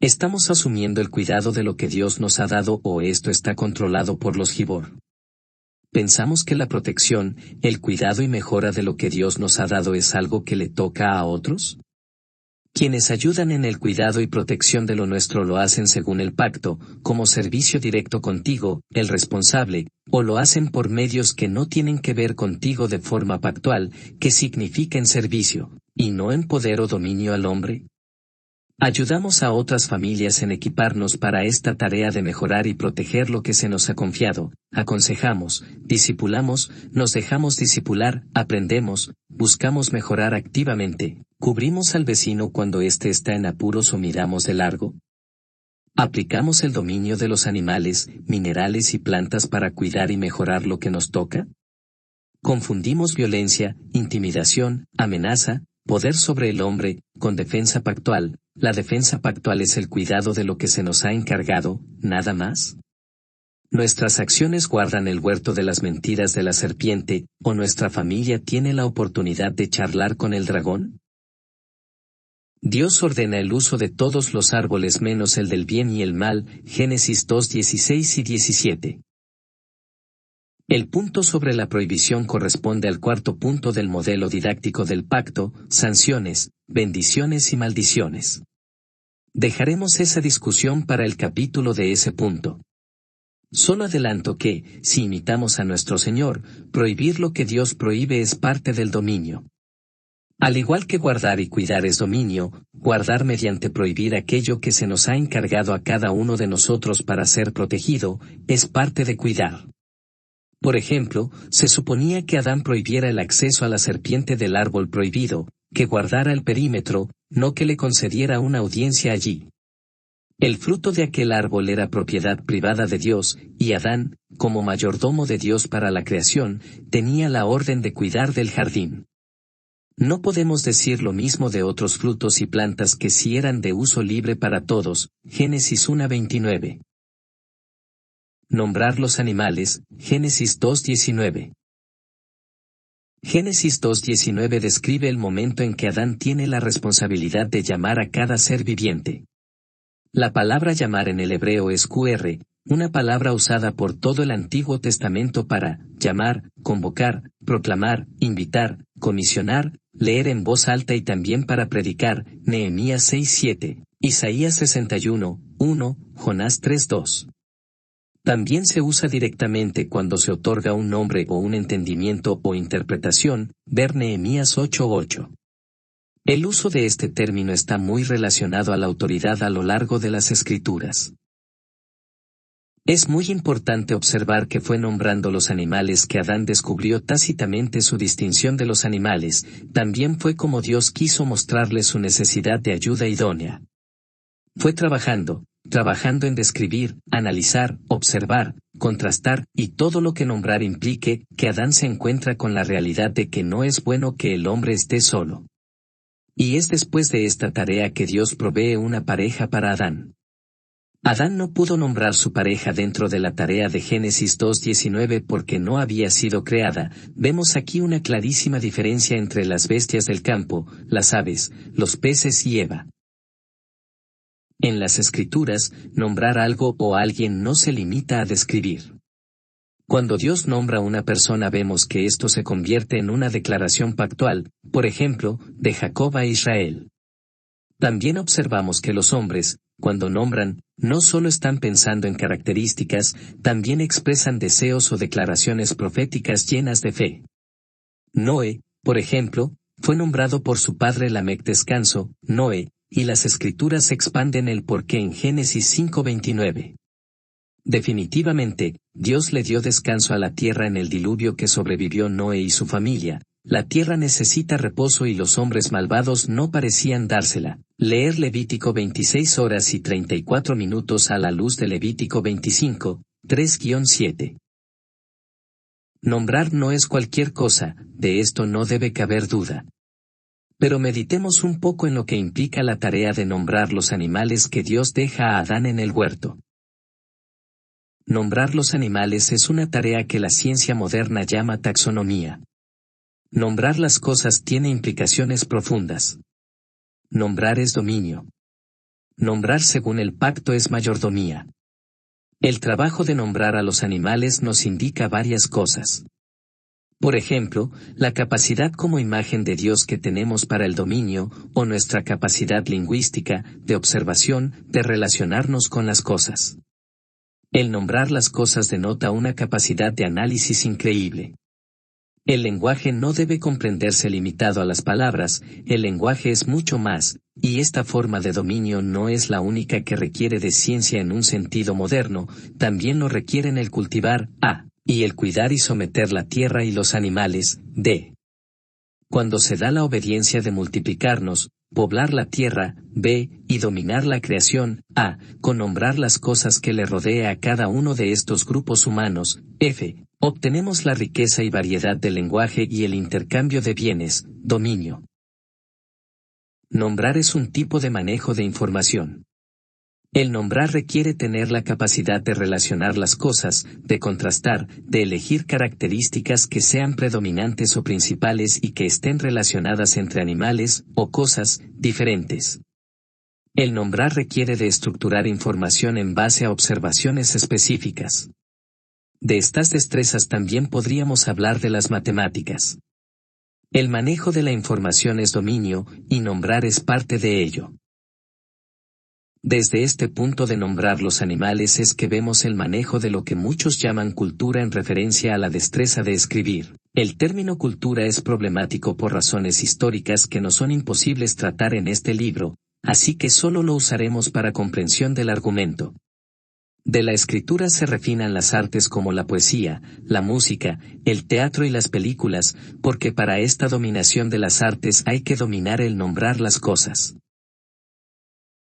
¿Estamos asumiendo el cuidado de lo que Dios nos ha dado o esto está controlado por los Gibor? ¿Pensamos que la protección, el cuidado y mejora de lo que Dios nos ha dado es algo que le toca a otros? Quienes ayudan en el cuidado y protección de lo nuestro lo hacen según el pacto, como servicio directo contigo, el responsable, o lo hacen por medios que no tienen que ver contigo de forma pactual, que significa en servicio, y no en poder o dominio al hombre. Ayudamos a otras familias en equiparnos para esta tarea de mejorar y proteger lo que se nos ha confiado, aconsejamos, discipulamos, nos dejamos discipular, aprendemos, buscamos mejorar activamente, cubrimos al vecino cuando éste está en apuros o miramos de largo. ¿Aplicamos el dominio de los animales, minerales y plantas para cuidar y mejorar lo que nos toca? ¿Confundimos violencia, intimidación, amenaza, poder sobre el hombre, con defensa pactual? La defensa pactual es el cuidado de lo que se nos ha encargado, nada más. ¿Nuestras acciones guardan el huerto de las mentiras de la serpiente, o nuestra familia tiene la oportunidad de charlar con el dragón? Dios ordena el uso de todos los árboles menos el del bien y el mal, Génesis 2:16 y 17. El punto sobre la prohibición corresponde al cuarto punto del modelo didáctico del pacto: sanciones, bendiciones y maldiciones. Dejaremos esa discusión para el capítulo de ese punto. Solo adelanto que, si imitamos a nuestro Señor, prohibir lo que Dios prohíbe es parte del dominio. Al igual que guardar y cuidar es dominio, guardar mediante prohibir aquello que se nos ha encargado a cada uno de nosotros para ser protegido, es parte de cuidar. Por ejemplo, se suponía que Adán prohibiera el acceso a la serpiente del árbol prohibido, que guardara el perímetro, no que le concediera una audiencia allí. El fruto de aquel árbol era propiedad privada de Dios, y Adán, como mayordomo de Dios para la creación, tenía la orden de cuidar del jardín. No podemos decir lo mismo de otros frutos y plantas que sí eran de uso libre para todos, Génesis 1:29. Nombrar los animales, Génesis 2:19. Génesis 2:19 describe el momento en que Adán tiene la responsabilidad de llamar a cada ser viviente. La palabra llamar en el hebreo es QR, una palabra usada por todo el Antiguo Testamento para llamar, convocar, proclamar, invitar, comisionar, leer en voz alta y también para predicar, Nehemías 6:7, Isaías 61:1, Jonás 3:2. También se usa directamente cuando se otorga un nombre o un entendimiento o interpretación, ver Nehemías 8:8. El uso de este término está muy relacionado a la autoridad a lo largo de las Escrituras. Es muy importante observar que fue nombrando los animales que Adán descubrió tácitamente su distinción de los animales, también fue como Dios quiso mostrarle su necesidad de ayuda idónea. Fue trabajando en describir, analizar, observar, contrastar, y todo lo que nombrar implique, que Adán se encuentra con la realidad de que no es bueno que el hombre esté solo. Y es después de esta tarea que Dios provee una pareja para Adán. Adán no pudo nombrar su pareja dentro de la tarea de Génesis 2:19 porque no había sido creada. Vemos aquí una clarísima diferencia entre las bestias del campo, las aves, los peces y Eva. En las Escrituras, nombrar algo o alguien no se limita a describir. Cuando Dios nombra a una persona vemos que esto se convierte en una declaración pactual, por ejemplo, de Jacob a Israel. También observamos que los hombres, cuando nombran, no solo están pensando en características, también expresan deseos o declaraciones proféticas llenas de fe. Noé, por ejemplo, fue nombrado por su padre Lamec descanso, Noé, y las escrituras expanden el porqué en Génesis 5:29. Definitivamente, Dios le dio descanso a la tierra en el diluvio que sobrevivió Noé y su familia. La tierra necesita reposo y los hombres malvados no parecían dársela. Leer Levítico 26 horas y 34 minutos a la luz de Levítico 25, 3-7. Nombrar no es cualquier cosa, de esto no debe caber duda. Pero meditemos un poco en lo que implica la tarea de nombrar los animales que Dios deja a Adán en el huerto. Nombrar los animales es una tarea que la ciencia moderna llama taxonomía. Nombrar las cosas tiene implicaciones profundas. Nombrar es dominio. Nombrar según el pacto es mayordomía. El trabajo de nombrar a los animales nos indica varias cosas. Por ejemplo, la capacidad como imagen de Dios que tenemos para el dominio, o nuestra capacidad lingüística, de observación, de relacionarnos con las cosas. El nombrar las cosas denota una capacidad de análisis increíble. El lenguaje no debe comprenderse limitado a las palabras, el lenguaje es mucho más, y esta forma de dominio no es la única que requiere de ciencia en un sentido moderno, también lo requieren el cultivar, a, y el cuidar y someter la tierra y los animales, d. Cuando se da la obediencia de multiplicarnos, poblar la tierra, b, y dominar la creación, a, con nombrar las cosas que le rodea a cada uno de estos grupos humanos, f, obtenemos la riqueza y variedad del lenguaje y el intercambio de bienes, dominio. Nombrar es un tipo de manejo de información. El nombrar requiere tener la capacidad de relacionar las cosas, de contrastar, de elegir características que sean predominantes o principales y que estén relacionadas entre animales, o cosas, diferentes. El nombrar requiere de estructurar información en base a observaciones específicas. De estas destrezas también podríamos hablar de las matemáticas. El manejo de la información es dominio, y nombrar es parte de ello. Desde este punto de nombrar los animales es que vemos el manejo de lo que muchos llaman cultura en referencia a la destreza de escribir. El término cultura es problemático por razones históricas que nos son imposibles tratar en este libro, así que solo lo usaremos para comprensión del argumento. De la escritura se refinan las artes como la poesía, la música, el teatro y las películas, porque para esta dominación de las artes hay que dominar el nombrar las cosas.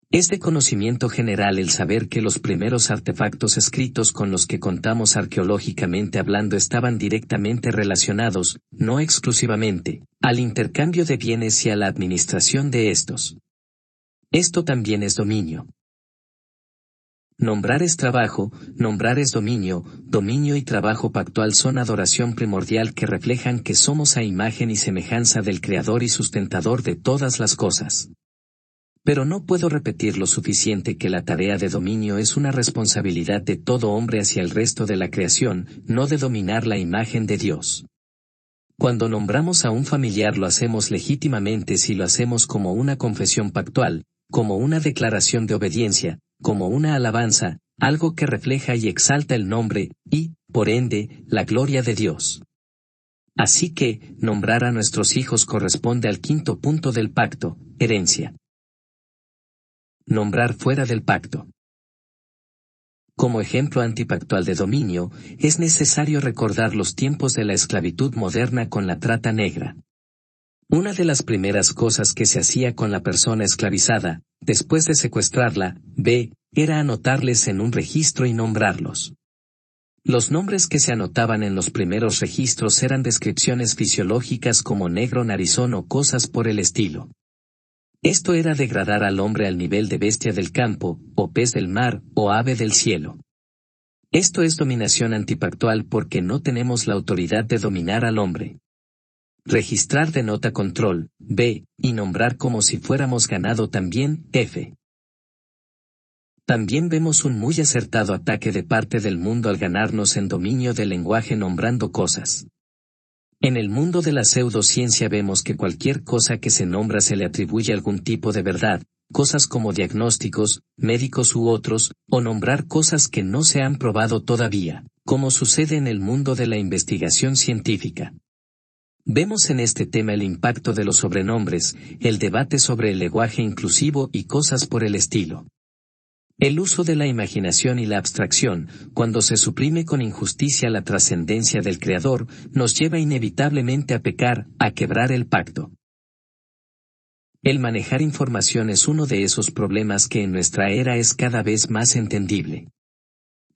Es de conocimiento general el saber que los primeros artefactos escritos con los que contamos arqueológicamente hablando estaban directamente relacionados, no exclusivamente, al intercambio de bienes y a la administración de estos. Esto también es dominio. Nombrar es trabajo, nombrar es dominio, dominio y trabajo pactual son adoración primordial que reflejan que somos a imagen y semejanza del Creador y sustentador de todas las cosas. Pero no puedo repetir lo suficiente que la tarea de dominio es una responsabilidad de todo hombre hacia el resto de la creación, no de dominar la imagen de Dios. Cuando nombramos a un familiar lo hacemos legítimamente si lo hacemos como una confesión pactual, como una declaración de obediencia, como una alabanza, algo que refleja y exalta el nombre, y, por ende, la gloria de Dios. Así que, nombrar a nuestros hijos corresponde al quinto punto del pacto, herencia. Nombrar fuera del pacto. Como ejemplo antipactual de dominio, es necesario recordar los tiempos de la esclavitud moderna con la trata negra. Una de las primeras cosas que se hacía con la persona esclavizada, después de secuestrarla, era anotarles en un registro y nombrarlos. Los nombres que se anotaban en los primeros registros eran descripciones fisiológicas como negro narizón o cosas por el estilo. Esto era degradar al hombre al nivel de bestia del campo, o pez del mar, o ave del cielo. Esto es dominación antipactual porque no tenemos la autoridad de dominar al hombre. Registrar denota control, y nombrar como si fuéramos ganado también, También vemos un muy acertado ataque de parte del mundo al ganarnos en dominio del lenguaje nombrando cosas. En el mundo de la pseudociencia vemos que cualquier cosa que se nombra se le atribuye algún tipo de verdad, cosas como diagnósticos, médicos u otros, o nombrar cosas que no se han probado todavía, como sucede en el mundo de la investigación científica. Vemos en este tema el impacto de los sobrenombres, el debate sobre el lenguaje inclusivo y cosas por el estilo. El uso de la imaginación y la abstracción, cuando se suprime con injusticia la trascendencia del Creador, nos lleva inevitablemente a pecar, a quebrar el pacto. El manejar información es uno de esos problemas que en nuestra era es cada vez más entendible.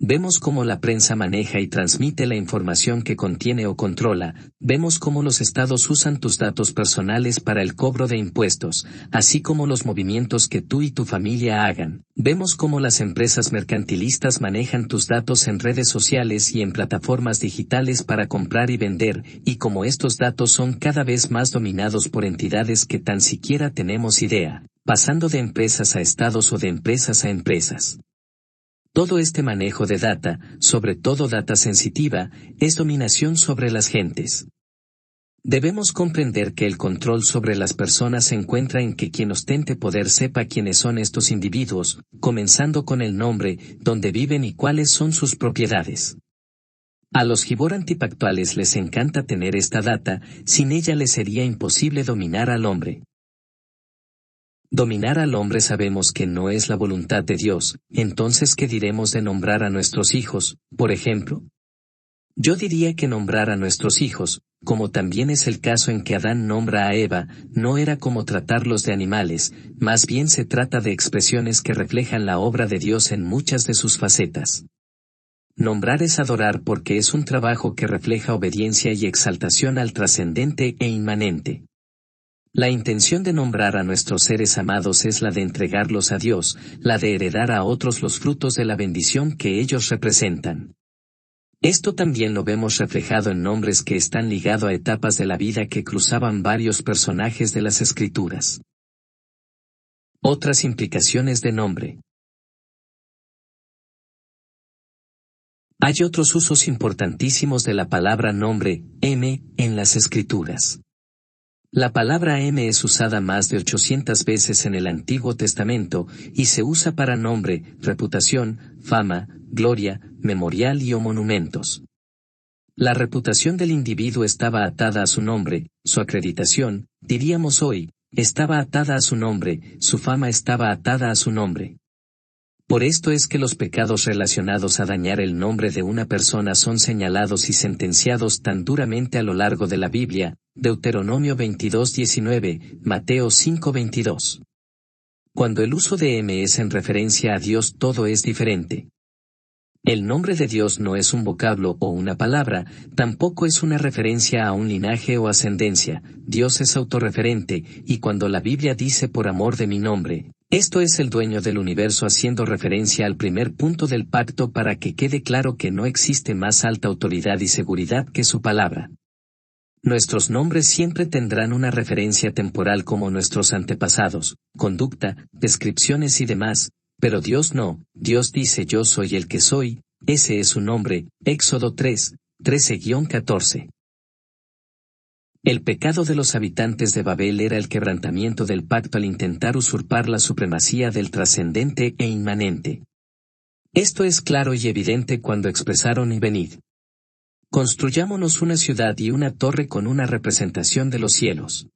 Vemos cómo la prensa maneja y transmite la información que contiene o controla, vemos cómo los estados usan tus datos personales para el cobro de impuestos, así como los movimientos que tú y tu familia hagan. Vemos cómo las empresas mercantilistas manejan tus datos en redes sociales y en plataformas digitales para comprar y vender, y cómo estos datos son cada vez más dominados por entidades que tan siquiera tenemos idea, pasando de empresas a estados o de empresas a empresas. Todo este manejo de data, sobre todo data sensitiva, es dominación sobre las gentes. Debemos comprender que el control sobre las personas se encuentra en que quien ostente poder sepa quiénes son estos individuos, comenzando con el nombre, dónde viven y cuáles son sus propiedades. A los Gibor antipactuales les encanta tener esta data, sin ella les sería imposible dominar al hombre. Dominar al hombre sabemos que no es la voluntad de Dios, entonces ¿qué diremos de nombrar a nuestros hijos, por ejemplo? Yo diría que nombrar a nuestros hijos, como también es el caso en que Adán nombra a Eva, no era como tratarlos de animales, más bien se trata de expresiones que reflejan la obra de Dios en muchas de sus facetas. Nombrar es adorar porque es un trabajo que refleja obediencia y exaltación al trascendente e inmanente. La intención de nombrar a nuestros seres amados es la de entregarlos a Dios, la de heredar a otros los frutos de la bendición que ellos representan. Esto también lo vemos reflejado en nombres que están ligados a etapas de la vida que cruzaban varios personajes de las Escrituras. Otras implicaciones de nombre. Hay otros usos importantísimos de la palabra nombre, M, en las Escrituras. La palabra M es usada más de 800 veces en el Antiguo Testamento, y se usa para nombre, reputación, fama, gloria, memorial y o monumentos. La reputación del individuo estaba atada a su nombre, su acreditación, diríamos hoy, estaba atada a su nombre, su fama estaba atada a su nombre. Por esto es que los pecados relacionados a dañar el nombre de una persona son señalados y sentenciados tan duramente a lo largo de la Biblia, Deuteronomio 22:19, Mateo 5:22. Cuando el uso de M es en referencia a Dios todo es diferente. El nombre de Dios no es un vocablo o una palabra, tampoco es una referencia a un linaje o ascendencia, Dios es autorreferente, y cuando la Biblia dice por amor de mi nombre, esto es el dueño del universo haciendo referencia al primer punto del pacto para que quede claro que no existe más alta autoridad y seguridad que su palabra. Nuestros nombres siempre tendrán una referencia temporal como nuestros antepasados, conducta, descripciones y demás, pero Dios no, Dios dice yo soy el que soy, ese es su nombre, Éxodo 3, 13-14. El pecado de los habitantes de Babel era el quebrantamiento del pacto al intentar usurpar la supremacía del trascendente e inmanente. Esto es claro y evidente cuando expresaron y venid. Construyámonos una ciudad y una torre con una representación de los cielos.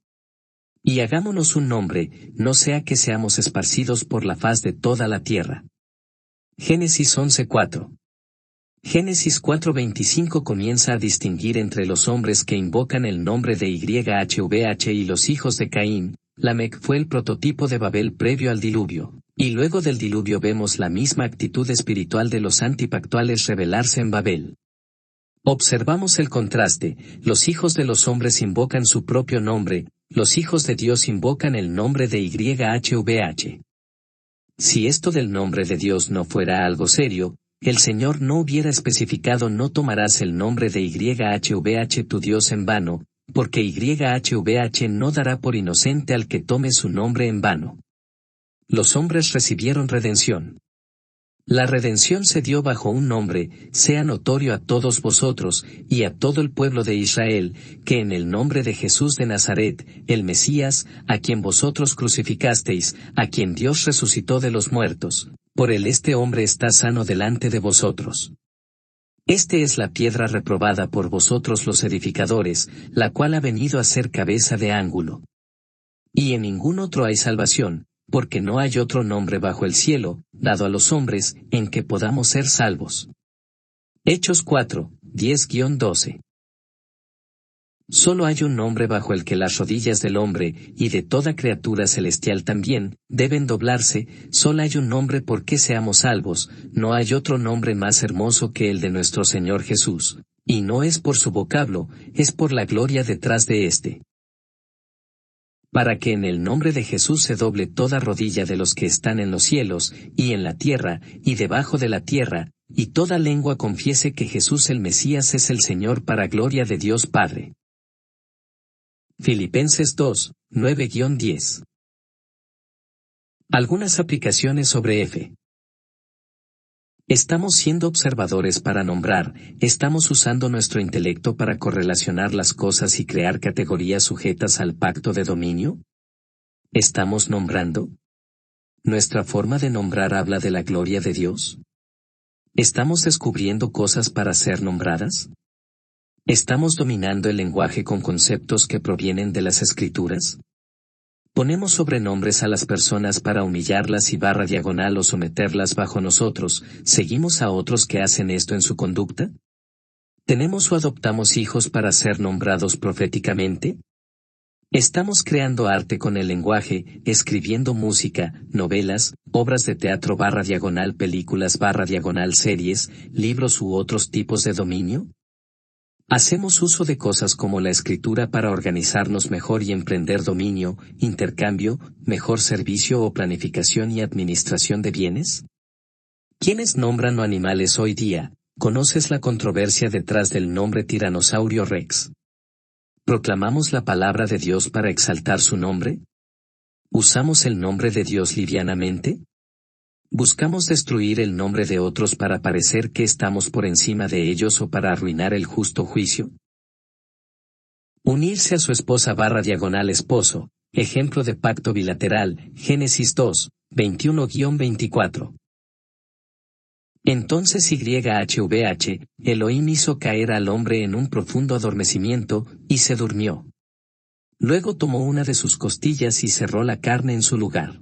Y hagámonos un nombre, no sea que seamos esparcidos por la faz de toda la tierra. Génesis 11:4. Génesis 4:25 comienza a distinguir entre los hombres que invocan el nombre de YHVH y los hijos de Caín. Lamec fue el prototipo de Babel previo al diluvio, y luego del diluvio vemos la misma actitud espiritual de los antipactuales revelarse en Babel. Observamos el contraste, los hijos de los hombres invocan su propio nombre, los hijos de Dios invocan el nombre de YHVH. Si esto del nombre de Dios no fuera algo serio, el Señor no hubiera especificado no tomarás el nombre de YHVH tu Dios en vano, porque YHVH no dará por inocente al que tome su nombre en vano. Los hombres recibieron redención. La redención se dio bajo un nombre, sea notorio a todos vosotros, y a todo el pueblo de Israel, que en el nombre de Jesús de Nazaret, el Mesías, a quien vosotros crucificasteis, a quien Dios resucitó de los muertos, por él este hombre está sano delante de vosotros. Este es la piedra reprobada por vosotros los edificadores, la cual ha venido a ser cabeza de ángulo. Y en ningún otro hay salvación, porque no hay otro nombre bajo el cielo, dado a los hombres, en que podamos ser salvos. Hechos 4, 10-12. Solo hay un nombre bajo el que las rodillas del hombre, y de toda criatura celestial también, deben doblarse, solo hay un nombre por que seamos salvos, no hay otro nombre más hermoso que el de nuestro Señor Jesús, y no es por su vocablo, es por la gloria detrás de éste. Para que en el nombre de Jesús se doble toda rodilla de los que están en los cielos, y en la tierra, y debajo de la tierra, y toda lengua confiese que Jesús el Mesías es el Señor para gloria de Dios Padre. Filipenses 2, 9-10. Algunas aplicaciones sobre F. Estamos siendo observadores para nombrar, estamos usando nuestro intelecto para correlacionar las cosas y crear categorías sujetas al pacto de dominio. ¿Estamos nombrando? ¿Nuestra forma de nombrar habla de la gloria de Dios? ¿Estamos descubriendo cosas para ser nombradas? ¿Estamos dominando el lenguaje con conceptos que provienen de las Escrituras? ¿Ponemos sobrenombres a las personas para humillarlas y /diagonal o someterlas bajo nosotros? ¿Seguimos a otros que hacen esto en su conducta? ¿Tenemos o adoptamos hijos para ser nombrados proféticamente? ¿Estamos creando arte con el lenguaje, escribiendo música, novelas, obras de teatro /diagonal películas /diagonal series, libros u otros tipos de dominio? ¿Hacemos uso de cosas como la escritura para organizarnos mejor y emprender dominio, intercambio, mejor servicio o planificación y administración de bienes? ¿Quiénes nombran animales hoy día? ¿Conoces la controversia detrás del nombre Tiranosaurio Rex? ¿Proclamamos la palabra de Dios para exaltar su nombre? ¿Usamos el nombre de Dios livianamente? ¿Buscamos destruir el nombre de otros para parecer que estamos por encima de ellos o para arruinar el justo juicio? Unirse a su esposa /diagonal esposo, ejemplo de pacto bilateral, Génesis 2, 21-24. Entonces YHVH, Elohim hizo caer al hombre en un profundo adormecimiento, y se durmió. Luego tomó una de sus costillas y cerró la carne en su lugar.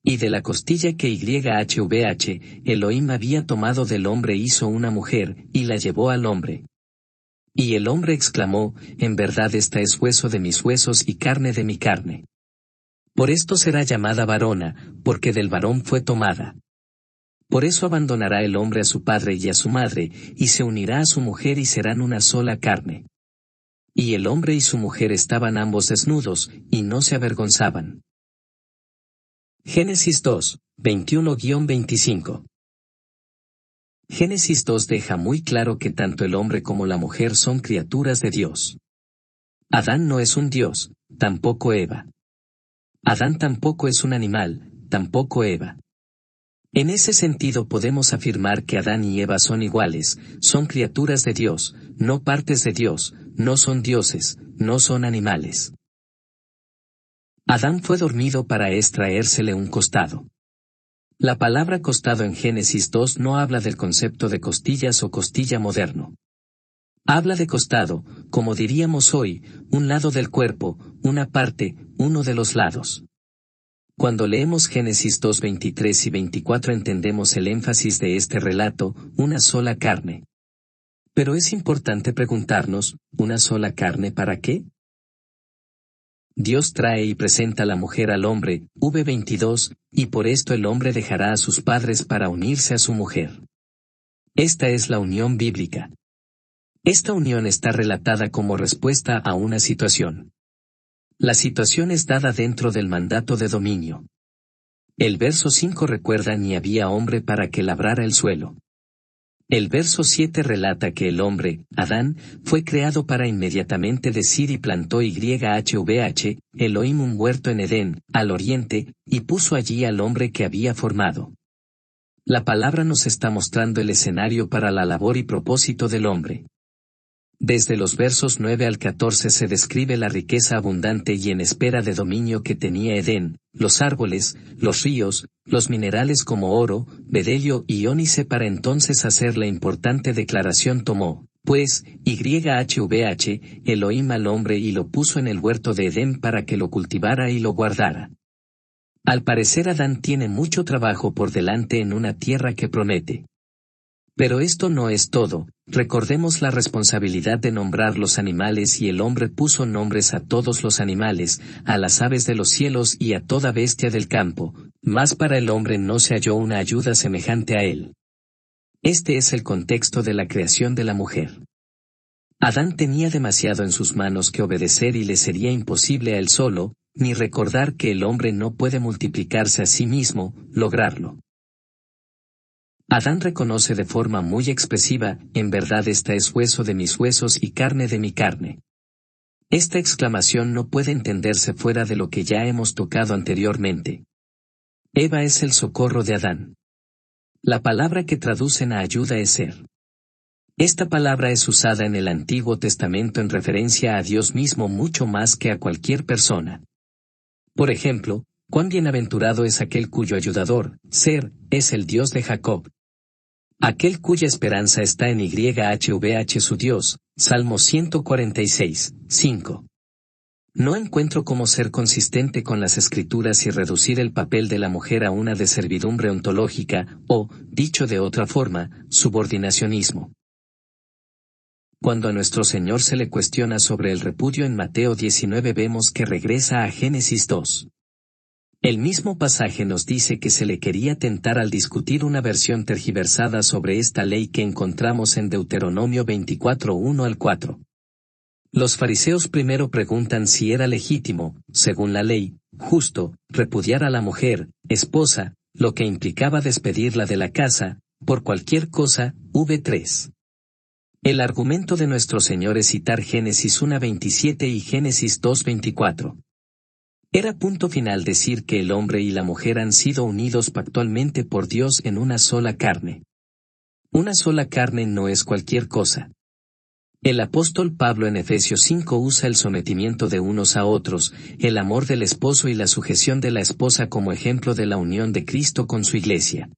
Y de la costilla que YHVH, Elohim había tomado del hombre hizo una mujer, y la llevó al hombre. Y el hombre exclamó, en verdad esta es hueso de mis huesos y carne de mi carne. Por esto será llamada varona, porque del varón fue tomada. Por eso abandonará el hombre a su padre y a su madre, y se unirá a su mujer y serán una sola carne. Y el hombre y su mujer estaban ambos desnudos, y no se avergonzaban. Génesis 2, 21-25. Génesis 2 deja muy claro que tanto el hombre como la mujer son criaturas de Dios. Adán no es un dios, tampoco Eva. Adán tampoco es un animal, tampoco Eva. En ese sentido podemos afirmar que Adán y Eva son iguales, son criaturas de Dios, no partes de Dios, no son dioses, no son animales. Adán fue dormido para extraérsele un costado. La palabra costado en Génesis 2 no habla del concepto de costillas o costilla moderno. Habla de costado, como diríamos hoy, un lado del cuerpo, una parte, uno de los lados. Cuando leemos Génesis 2, 23 y 24 entendemos el énfasis de este relato, una sola carne. Pero es importante preguntarnos, ¿una sola carne para qué? Dios trae y presenta a la mujer al hombre, v22, y por esto el hombre dejará a sus padres para unirse a su mujer. Esta es la unión bíblica. Esta unión está relatada como respuesta a una situación. La situación es dada dentro del mandato de dominio. El verso 5 recuerda ni había hombre para que labrara el suelo. El verso 7 relata que el hombre, Adán, fue creado para inmediatamente decir y plantó YHVH, Elohim un huerto en Edén, al oriente, y puso allí al hombre que había formado. La palabra nos está mostrando el escenario para la labor y propósito del hombre. Desde los versos 9 al 14 se describe la riqueza abundante y en espera de dominio que tenía Edén, los árboles, los ríos, los minerales como oro, bedelio y ónice. Para entonces hacer la importante declaración tomó, pues, YHVH, Elohim al hombre y lo puso en el huerto de Edén para que lo cultivara y lo guardara. Al parecer Adán tiene mucho trabajo por delante en una tierra que promete. Pero esto no es todo, recordemos la responsabilidad de nombrar los animales y el hombre puso nombres a todos los animales, a las aves de los cielos y a toda bestia del campo, mas para el hombre no se halló una ayuda semejante a él. Este es el contexto de la creación de la mujer. Adán tenía demasiado en sus manos que obedecer y le sería imposible a él solo, ni recordar que el hombre no puede multiplicarse a sí mismo, lograrlo. Adán reconoce de forma muy expresiva, en verdad esta es hueso de mis huesos y carne de mi carne. Esta exclamación no puede entenderse fuera de lo que ya hemos tocado anteriormente. Eva es el socorro de Adán. La palabra que traducen a ayuda es ser. Esta palabra es usada en el Antiguo Testamento en referencia a Dios mismo mucho más que a cualquier persona. Por ejemplo, cuán bienaventurado es aquel cuyo ayudador, ser, es el Dios de Jacob. Aquel cuya esperanza está en YHVH su Dios, Salmo 146, 5. No encuentro cómo ser consistente con las Escrituras y reducir el papel de la mujer a una de servidumbre ontológica, o, dicho de otra forma, subordinacionismo. Cuando a nuestro Señor se le cuestiona sobre el repudio en Mateo 19 vemos que regresa a Génesis 2. El mismo pasaje nos dice que se le quería tentar al discutir una versión tergiversada sobre esta ley que encontramos en Deuteronomio 24, 1 al 4. Los fariseos primero preguntan si era legítimo, según la ley, justo, repudiar a la mujer, esposa, lo que implicaba despedirla de la casa, por cualquier cosa, v3. El argumento de nuestro Señor es citar Génesis 1:27 y Génesis 2:24. Era punto final decir que el hombre y la mujer han sido unidos pactualmente por Dios en una sola carne. Una sola carne no es cualquier cosa. El apóstol Pablo en Efesios 5 usa el sometimiento de unos a otros, el amor del esposo y la sujeción de la esposa como ejemplo de la unión de Cristo con su iglesia.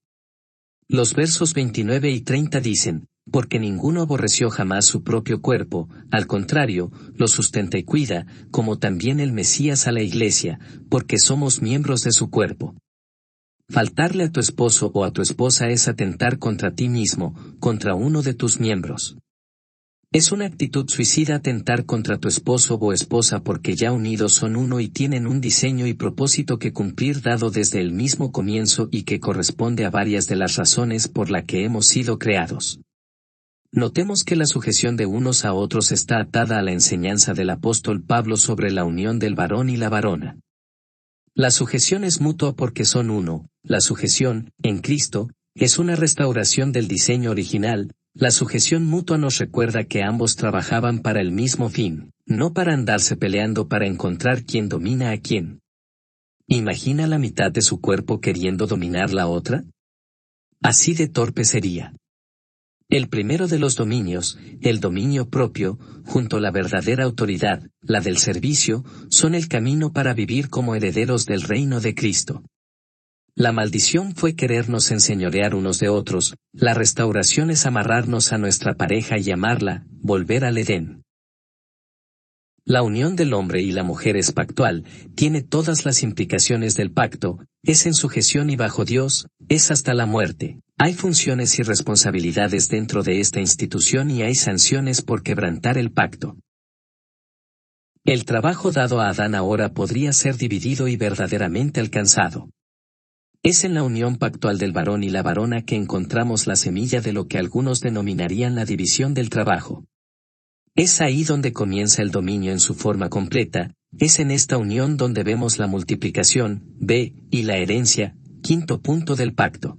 Los versos 29 y 30 dicen, porque ninguno aborreció jamás su propio cuerpo, al contrario, lo sustenta y cuida, como también el Mesías a la iglesia, porque somos miembros de su cuerpo. Faltarle a tu esposo o a tu esposa es atentar contra ti mismo, contra uno de tus miembros. Es una actitud suicida atentar contra tu esposo o esposa porque ya unidos son uno y tienen un diseño y propósito que cumplir dado desde el mismo comienzo y que corresponde a varias de las razones por las que hemos sido creados. Notemos que la sujeción de unos a otros está atada a la enseñanza del apóstol Pablo sobre la unión del varón y la varona. La sujeción es mutua porque son uno. La sujeción, en Cristo, es una restauración del diseño original. La sujeción mutua nos recuerda que ambos trabajaban para el mismo fin, no para andarse peleando para encontrar quién domina a quién. ¿Imagina la mitad de su cuerpo queriendo dominar la otra? Así de torpe sería. El primero de los dominios, el dominio propio, junto a la verdadera autoridad, la del servicio, son el camino para vivir como herederos del reino de Cristo. La maldición fue querernos enseñorear unos de otros, la restauración es amarrarnos a nuestra pareja y amarla, volver al Edén. La unión del hombre y la mujer es pactual, tiene todas las implicaciones del pacto, es en sujeción y bajo Dios, es hasta la muerte. Hay funciones y responsabilidades dentro de esta institución y hay sanciones por quebrantar el pacto. El trabajo dado a Adán ahora podría ser dividido y verdaderamente alcanzado. Es en la unión pactual del varón y la varona que encontramos la semilla de lo que algunos denominarían la división del trabajo. Es ahí donde comienza el dominio en su forma completa, es en esta unión donde vemos la multiplicación, y la herencia, quinto punto del pacto.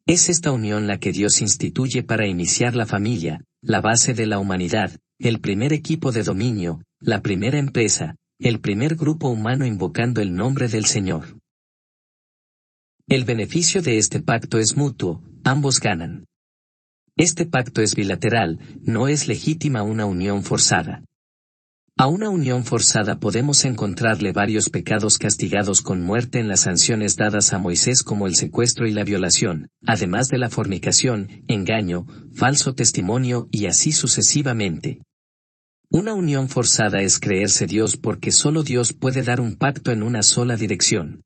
Es esta unión la que Dios instituye para iniciar la familia, la base de la humanidad, el primer equipo de dominio, la primera empresa, el primer grupo humano invocando el nombre del Señor. El beneficio de este pacto es mutuo, ambos ganan. Este pacto es bilateral, no es legítima una unión forzada. A una unión forzada podemos encontrarle varios pecados castigados con muerte en las sanciones dadas a Moisés como el secuestro y la violación, además de la fornicación, engaño, falso testimonio y así sucesivamente. Una unión forzada es creerse Dios porque solo Dios puede dar un pacto en una sola dirección.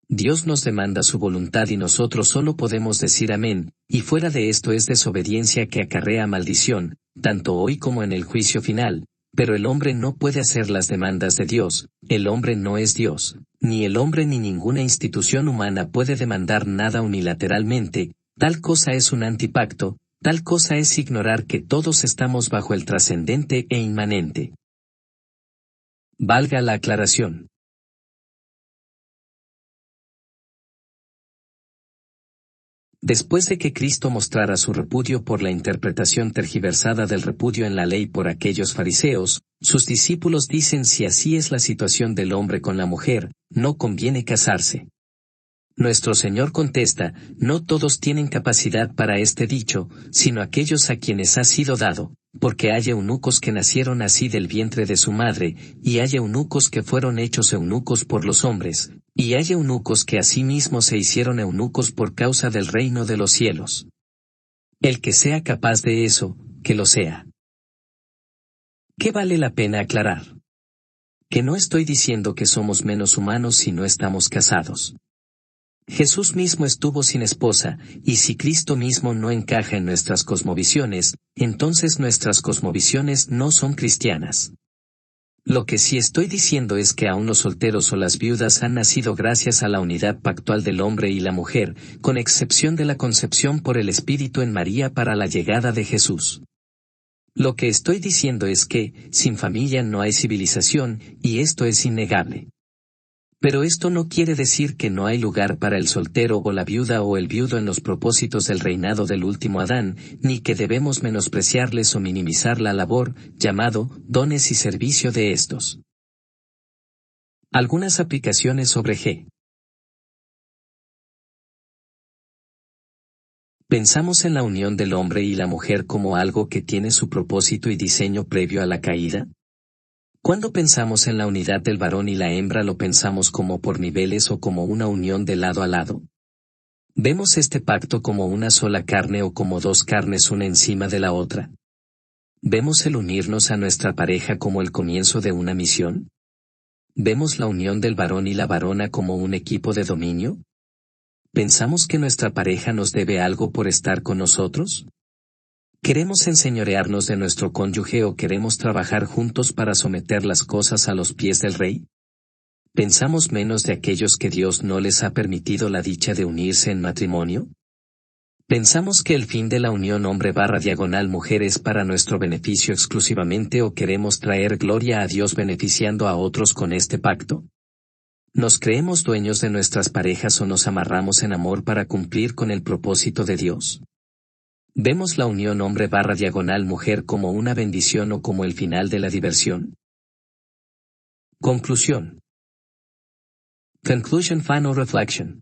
Dios nos demanda su voluntad y nosotros solo podemos decir amén, y fuera de esto es desobediencia que acarrea maldición, tanto hoy como en el juicio final. Pero el hombre no puede hacer las demandas de Dios, el hombre no es Dios, ni el hombre ni ninguna institución humana puede demandar nada unilateralmente, tal cosa es un antipacto, tal cosa es ignorar que todos estamos bajo el trascendente e inmanente. Valga la aclaración. Después de que Cristo mostrara su repudio por la interpretación tergiversada del repudio en la ley por aquellos fariseos, sus discípulos dicen si así es la situación del hombre con la mujer, no conviene casarse. Nuestro Señor contesta, no todos tienen capacidad para este dicho, sino aquellos a quienes ha sido dado, porque hay eunucos que nacieron así del vientre de su madre, y hay eunucos que fueron hechos eunucos por los hombres, y hay eunucos que asimismo se hicieron eunucos por causa del reino de los cielos. El que sea capaz de eso, que lo sea. ¿Qué vale la pena aclarar? Que no estoy diciendo que somos menos humanos si no estamos casados. Jesús mismo estuvo sin esposa, y si Cristo mismo no encaja en nuestras cosmovisiones, entonces nuestras cosmovisiones no son cristianas. Lo que sí estoy diciendo es que aún los solteros o las viudas han nacido gracias a la unidad pactual del hombre y la mujer, con excepción de la concepción por el Espíritu en María para la llegada de Jesús. Lo que estoy diciendo es que, sin familia no hay civilización, y esto es innegable. Pero esto no quiere decir que no hay lugar para el soltero o la viuda o el viudo en los propósitos del reinado del último Adán, ni que debemos menospreciarles o minimizar la labor, llamado, dones y servicio de estos. Algunas aplicaciones sobre G. ¿Pensamos en la unión del hombre y la mujer como algo que tiene su propósito y diseño previo a la caída? Cuando pensamos en la unidad del varón y la hembra lo pensamos como por niveles o como una unión de lado a lado. ¿Vemos este pacto como una sola carne o como dos carnes una encima de la otra? ¿Vemos el unirnos a nuestra pareja como el comienzo de una misión? ¿Vemos la unión del varón y la varona como un equipo de dominio? ¿Pensamos que nuestra pareja nos debe algo por estar con nosotros? ¿Queremos enseñorearnos de nuestro cónyuge o queremos trabajar juntos para someter las cosas a los pies del rey? ¿Pensamos menos de aquellos que Dios no les ha permitido la dicha de unirse en matrimonio? ¿Pensamos que el fin de la unión hombre/mujer es para nuestro beneficio exclusivamente o queremos traer gloria a Dios beneficiando a otros con este pacto? ¿Nos creemos dueños de nuestras parejas o nos amarramos en amor para cumplir con el propósito de Dios? ¿Vemos la unión hombre/mujer como una bendición o como el final de la diversión? Conclusión. Conclusion Final Reflection.